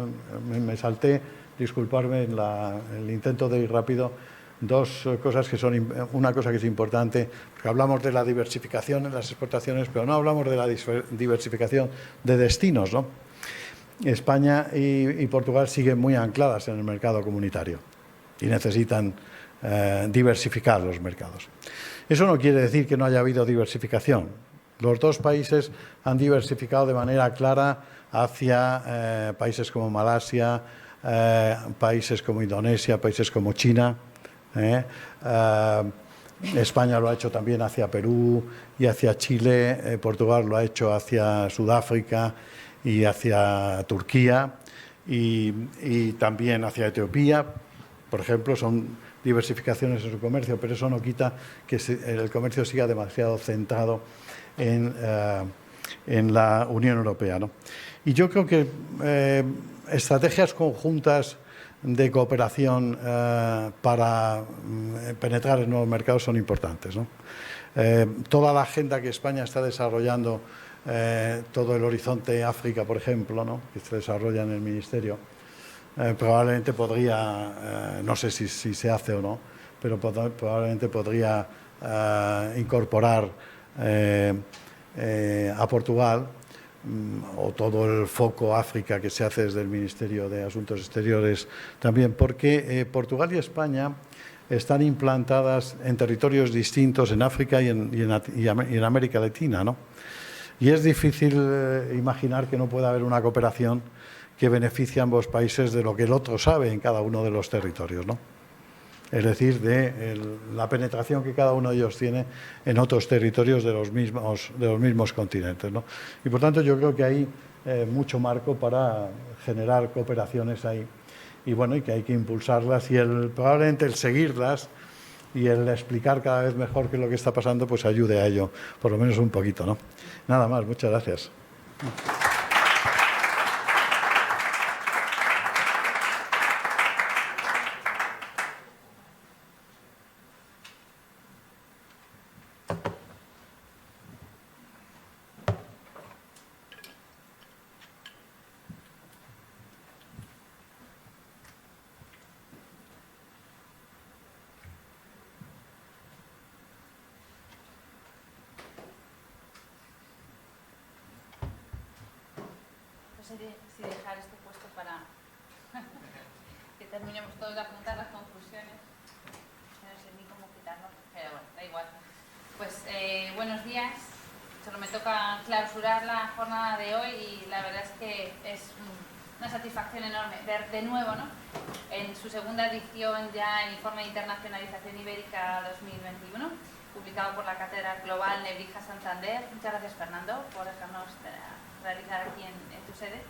me salté, disculparme, el intento de ir rápido, dos cosas que son, una cosa que es importante, porque hablamos de la diversificación en las exportaciones, pero no hablamos de la diversificación de destinos, ¿no? España y Portugal siguen muy ancladas en el mercado comunitario y necesitan diversificar los mercados. Eso no quiere decir que no haya habido diversificación. Los dos países han diversificado de manera clara hacia países como Malasia, países como Indonesia, países como China. España lo ha hecho también hacia Perú y hacia Chile, Portugal lo ha hecho hacia Sudáfrica y hacia Turquía y también hacia Etiopía, por ejemplo. Son diversificaciones en su comercio, pero eso no quita que el comercio siga demasiado centrado en la Unión Europea, ¿no? Y yo creo que estrategias conjuntas de cooperación para penetrar en nuevos mercados son importantes, ¿no? Toda la agenda que España está desarrollando, todo el horizonte África, por ejemplo, ¿no?, que se desarrolla en el Ministerio, probablemente podría, no sé si se hace o no, pero probablemente podría incorporar a Portugal, o todo el foco África que se hace desde el Ministerio de Asuntos Exteriores también, porque Portugal y España están implantadas en territorios distintos en África y en América Latina, ¿no? Y es difícil imaginar que no pueda haber una cooperación que beneficie a ambos países de lo que el otro sabe en cada uno de los territorios, ¿no? Es decir, de la penetración que cada uno de ellos tiene en otros territorios de los mismos continentes, ¿no? Y por tanto yo creo que hay mucho marco para generar cooperaciones ahí, y bueno, y que hay que impulsarlas, y probablemente el seguirlas y el explicar cada vez mejor qué es lo que está pasando, pues ayude a ello, por lo menos un poquito, ¿no? Nada más, muchas gracias. Si dejar este puesto para que terminemos todos de apuntar las conclusiones. No sé ni cómo quitarlo, pero bueno, da igual. Pues buenos días. Solo me toca clausurar la jornada de hoy y la verdad es que es una satisfacción enorme ver de nuevo, ¿no?, en su segunda edición ya el Informe de Internacionalización Ibérica 2021, publicado por la Cátedra Global Nebrija Santander. Muchas gracias, Fernando, por dejarnos realizar aquí en tu sede.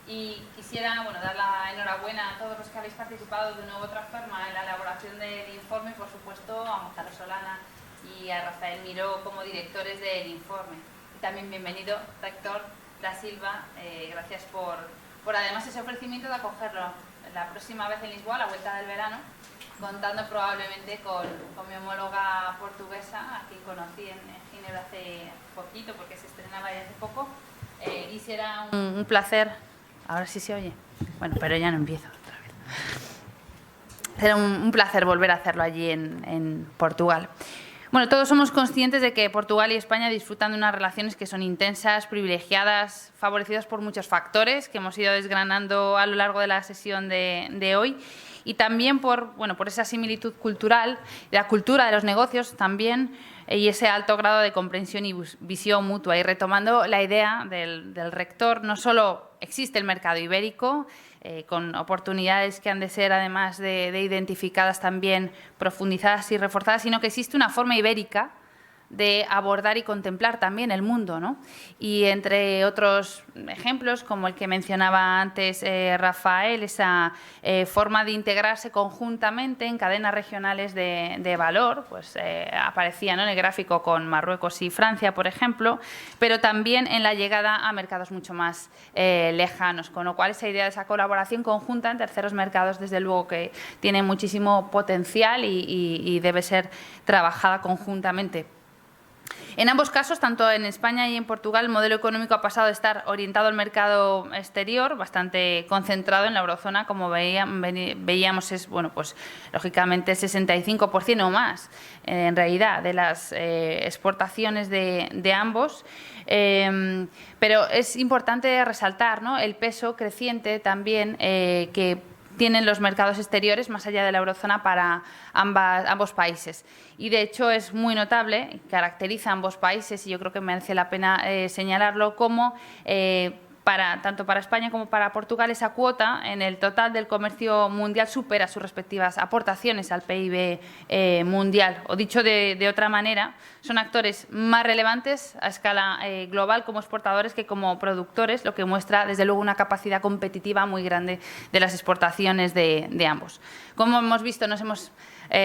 Y quisiera, bueno, dar la enhorabuena a todos los que habéis participado de una u otra forma en la elaboración del informe, y por supuesto a Gonzalo Solana y a Rafael Miró como directores del informe. Y también bienvenido, rector da Silva, gracias por además ese ofrecimiento de acogerlo la próxima vez en Lisboa, a la vuelta del verano, contando probablemente con mi homóloga portuguesa, a quien conocí en Ginebra hace poquito, porque se estrenaba ya hace poco. Y será un placer. Ahora sí se oye. Bueno, pero ya no empiezo otra vez. Será un placer volver a hacerlo allí en Portugal. Bueno, todos somos conscientes de que Portugal y España disfrutan de unas relaciones que son intensas, privilegiadas, favorecidas por muchos factores que hemos ido desgranando a lo largo de la sesión de hoy, y también por esa similitud cultural, de la cultura de los negocios también, y ese alto grado de comprensión y visión mutua. Y retomando la idea del rector, no solo existe el mercado ibérico, con oportunidades que han de ser, además de identificadas, también profundizadas y reforzadas, sino que existe una forma ibérica de abordar y contemplar también el mundo, ¿no? Y entre otros ejemplos, como el que mencionaba antes Rafael, esa forma de integrarse conjuntamente en cadenas regionales de valor, pues aparecía, ¿no?, en el gráfico con Marruecos y Francia, por ejemplo, pero también en la llegada a mercados mucho más lejanos, con lo cual esa idea de esa colaboración conjunta en terceros mercados, desde luego que tiene muchísimo potencial y debe ser trabajada conjuntamente. En ambos casos, tanto en España y en Portugal, el modelo económico ha pasado de estar orientado al mercado exterior, bastante concentrado en la eurozona, como veíamos, es, pues lógicamente 65% o más, en realidad, de las exportaciones de ambos. Pero es importante resaltar, ¿no?, el peso creciente también que tienen los mercados exteriores más allá de la eurozona para ambos países. Y de hecho es muy notable, caracteriza a ambos países, y yo creo que merece la pena señalarlo, como tanto para España como para Portugal esa cuota en el total del comercio mundial supera sus respectivas aportaciones al PIB mundial. O dicho de otra manera, son actores más relevantes a escala global como exportadores que como productores, lo que muestra desde luego una capacidad competitiva muy grande de las exportaciones de ambos. Como hemos visto, nos hemos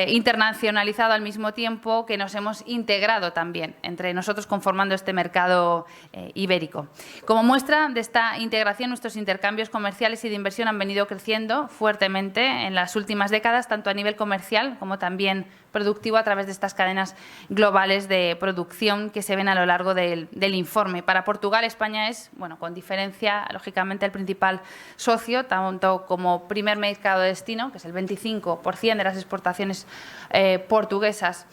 internacionalizado al mismo tiempo que nos hemos integrado también entre nosotros, conformando este mercado ibérico. Como muestra de esta integración, nuestros intercambios comerciales y de inversión han venido creciendo fuertemente en las últimas décadas, tanto a nivel comercial como también productivo, a través de estas cadenas globales de producción que se ven a lo largo del informe. Para Portugal, España es, con diferencia, lógicamente, el principal socio, tanto como primer mercado de destino, que es el 25% de las exportaciones portuguesas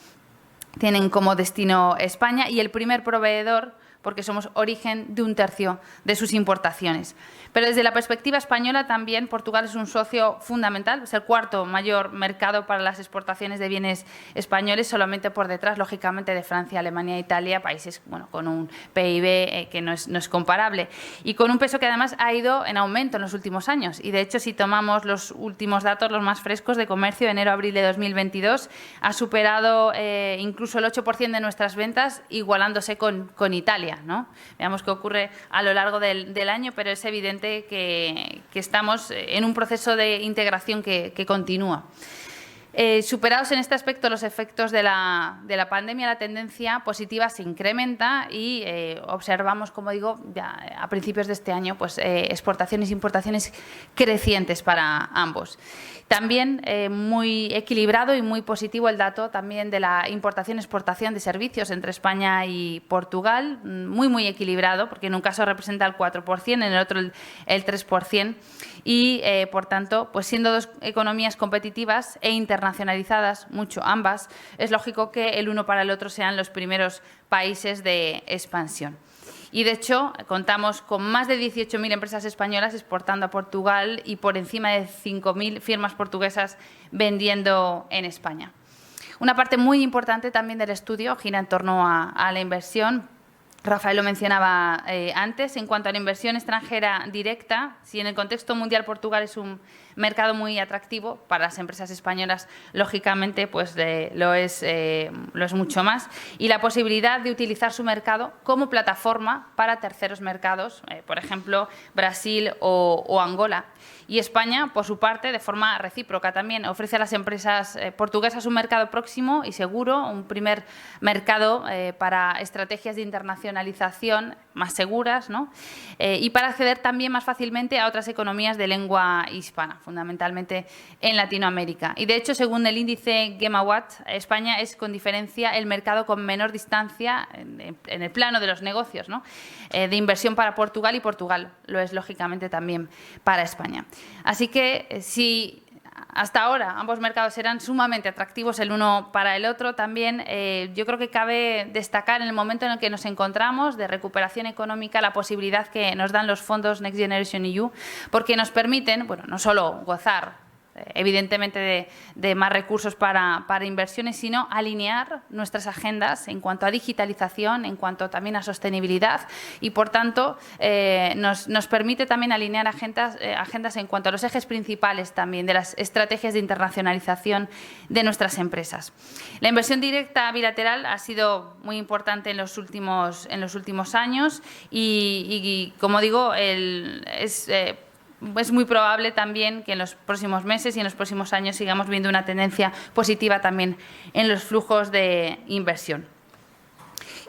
tienen como destino España, y el primer proveedor, porque somos origen de 1/3 de sus importaciones. Pero desde la perspectiva española también Portugal es un socio fundamental, es el cuarto mayor mercado para las exportaciones de bienes españoles, solamente por detrás, lógicamente, de Francia, Alemania e Italia, países con un PIB que no es comparable, y con un peso que además ha ido en aumento en los últimos años. Y de hecho, si tomamos los últimos datos, los más frescos, de comercio de enero-abril de 2022, ha superado incluso el 8% de nuestras ventas, igualándose con Italia, ¿no? Veamos qué ocurre a lo largo del año, pero es evidente que estamos en un proceso de integración que continúa. Superados en este aspecto los efectos de la pandemia, la tendencia positiva se incrementa y observamos, como digo, ya a principios de este año, pues exportaciones e importaciones crecientes para ambos. También muy equilibrado y muy positivo el dato también de la importación-exportación de servicios entre España y Portugal, muy equilibrado, porque en un caso representa el 4%, en el otro el 3%, y por tanto, pues siendo dos economías competitivas e internacionalizadas, mucho ambas, es lógico que el uno para el otro sean los primeros países de expansión. Y, de hecho, contamos con más de 18.000 empresas españolas exportando a Portugal y por encima de 5.000 firmas portuguesas vendiendo en España. Una parte muy importante también del estudio gira en torno a la inversión. Rafael lo mencionaba antes. En cuanto a la inversión extranjera directa, si en el contexto mundial Portugal es un mercado muy atractivo para las empresas españolas, lógicamente pues lo es mucho más, y la posibilidad de utilizar su mercado como plataforma para terceros mercados, por ejemplo Brasil o Angola. Y España, por su parte, de forma recíproca también, ofrece a las empresas portuguesas un mercado próximo y seguro, un primer mercado para estrategias de internacionalización más seguras, ¿no? Y para acceder también más fácilmente a otras economías de lengua hispana, fundamentalmente en Latinoamérica. Y, de hecho, según el índice GEMAWAT, España es, con diferencia, el mercado con menor distancia en el plano de los negocios, ¿no?, de inversión para Portugal, y Portugal lo es, lógicamente, también para España. Así que, si hasta ahora ambos mercados eran sumamente atractivos el uno para el otro. También yo creo que cabe destacar en el momento en el que nos encontramos de recuperación económica la posibilidad que nos dan los fondos Next Generation EU, porque nos permiten, bueno, no solo gozar evidentemente de más recursos para inversiones, sino alinear nuestras agendas en cuanto a digitalización, en cuanto también a sostenibilidad y, por tanto, nos permite también alinear agendas en cuanto a los ejes principales también de las estrategias de internacionalización de nuestras empresas. La inversión directa bilateral ha sido muy importante en los últimos años y como digo, es muy probable también que en los próximos meses y en los próximos años sigamos viendo una tendencia positiva también en los flujos de inversión.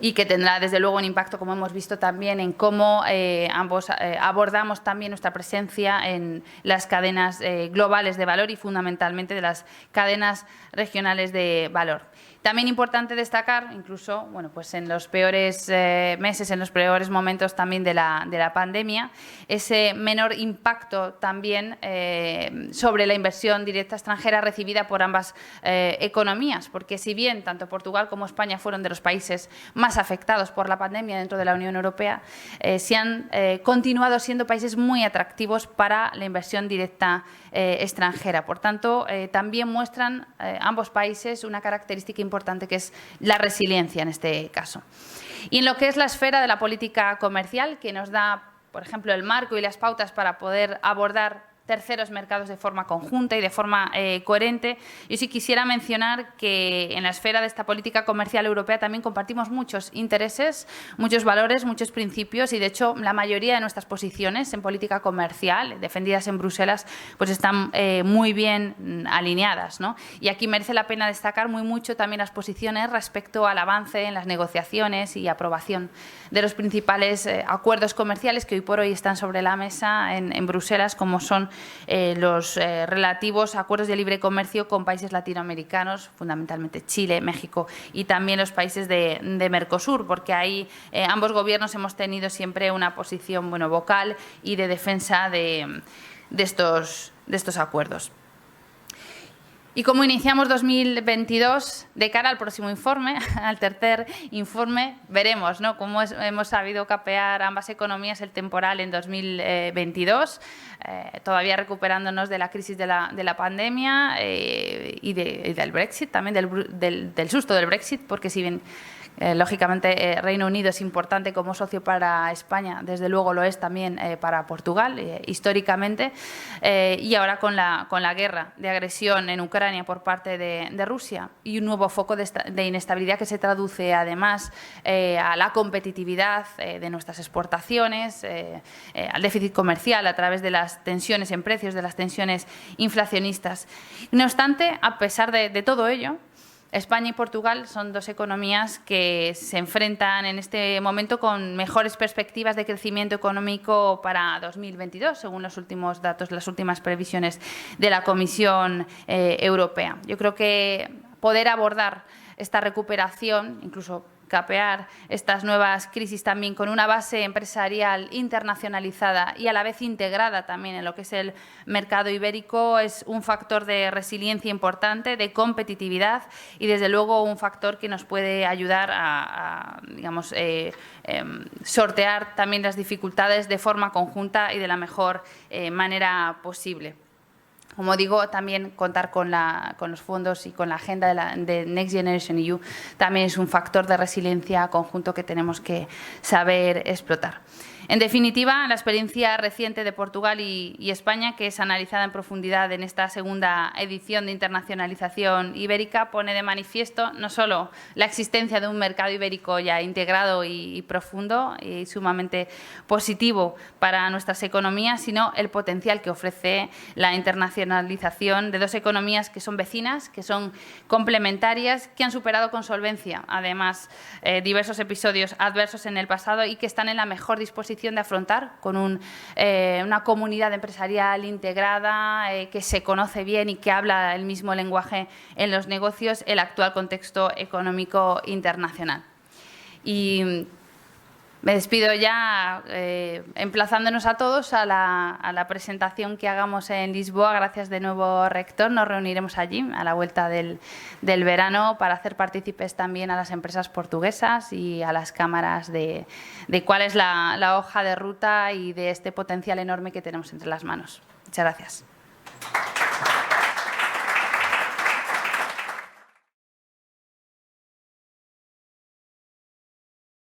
Y que tendrá, desde luego, un impacto, como hemos visto también, en cómo ambos abordamos también nuestra presencia en las cadenas globales de valor y, fundamentalmente, de las cadenas regionales de valor. También importante destacar, incluso bueno, pues en los peores meses, en los peores momentos también de la pandemia, ese menor impacto también sobre la inversión directa extranjera recibida por ambas economías, porque si bien tanto Portugal como España fueron de los países más afectados por la pandemia dentro de la Unión Europea, se han continuado siendo países muy atractivos para la inversión directa extranjera. Por tanto, también muestran ambos países una característica importante que es la resiliencia en este caso. Y en lo que es la esfera de la política comercial, que nos da, por ejemplo, el marco y las pautas para poder abordar terceros mercados de forma conjunta y de forma coherente, yo sí quisiera mencionar que en la esfera de esta política comercial europea también compartimos muchos intereses, muchos valores, muchos principios y, de hecho, la mayoría de nuestras posiciones en política comercial defendidas en Bruselas pues están muy bien alineadas, ¿no? Y aquí merece la pena destacar mucho también las posiciones respecto al avance en las negociaciones y aprobación de los principales acuerdos comerciales que hoy por hoy están sobre la mesa en Bruselas, como son los relativos acuerdos de libre comercio con países latinoamericanos, fundamentalmente Chile, México y también los países de Mercosur, porque ahí ambos gobiernos hemos tenido siempre una posición vocal y de defensa de estos acuerdos. Y como iniciamos 2022, de cara al próximo informe, al tercer informe, veremos, ¿no?, cómo hemos sabido capear ambas economías el temporal en 2022, todavía recuperándonos de la crisis de la pandemia y del Brexit, también del susto del Brexit, porque si bien lógicamente, Reino Unido es importante como socio para España, desde luego lo es también para Portugal, históricamente, y ahora con la guerra de agresión en Ucrania por parte de Rusia y un nuevo foco de inestabilidad que se traduce además a la competitividad de nuestras exportaciones, al déficit comercial a través de las tensiones en precios, de las tensiones inflacionistas. No obstante, a pesar de todo ello, España y Portugal son dos economías que se enfrentan en este momento con mejores perspectivas de crecimiento económico para 2022, según los últimos datos, las últimas previsiones de la Comisión Europea. Yo creo que poder abordar esta recuperación, incluso capear estas nuevas crisis también con una base empresarial internacionalizada y a la vez integrada también en lo que es el mercado ibérico, es un factor de resiliencia importante, de competitividad y, desde luego, un factor que nos puede ayudar a digamos, sortear también las dificultades de forma conjunta y de la mejor manera posible. Como digo, también contar con los fondos y con la agenda de Next Generation EU también es un factor de resiliencia conjunto que tenemos que saber explotar. En definitiva, la experiencia reciente de Portugal y España, que es analizada en profundidad en esta segunda edición de internacionalización ibérica, pone de manifiesto no solo la existencia de un mercado ibérico ya integrado y profundo y sumamente positivo para nuestras economías, sino el potencial que ofrece la internacionalización de dos economías que son vecinas, que son complementarias, que han superado con solvencia, además, diversos episodios adversos en el pasado y que están en la mejor disposición de afrontar con una comunidad empresarial integrada que se conoce bien y que habla el mismo lenguaje en los negocios, el actual contexto económico internacional. Y Me despido ya emplazándonos a todos a la presentación que hagamos en Lisboa. Gracias de nuevo, rector. Nos reuniremos allí a la vuelta del verano para hacer partícipes también a las empresas portuguesas y a las cámaras de cuál es la hoja de ruta y de este potencial enorme que tenemos entre las manos. Muchas gracias.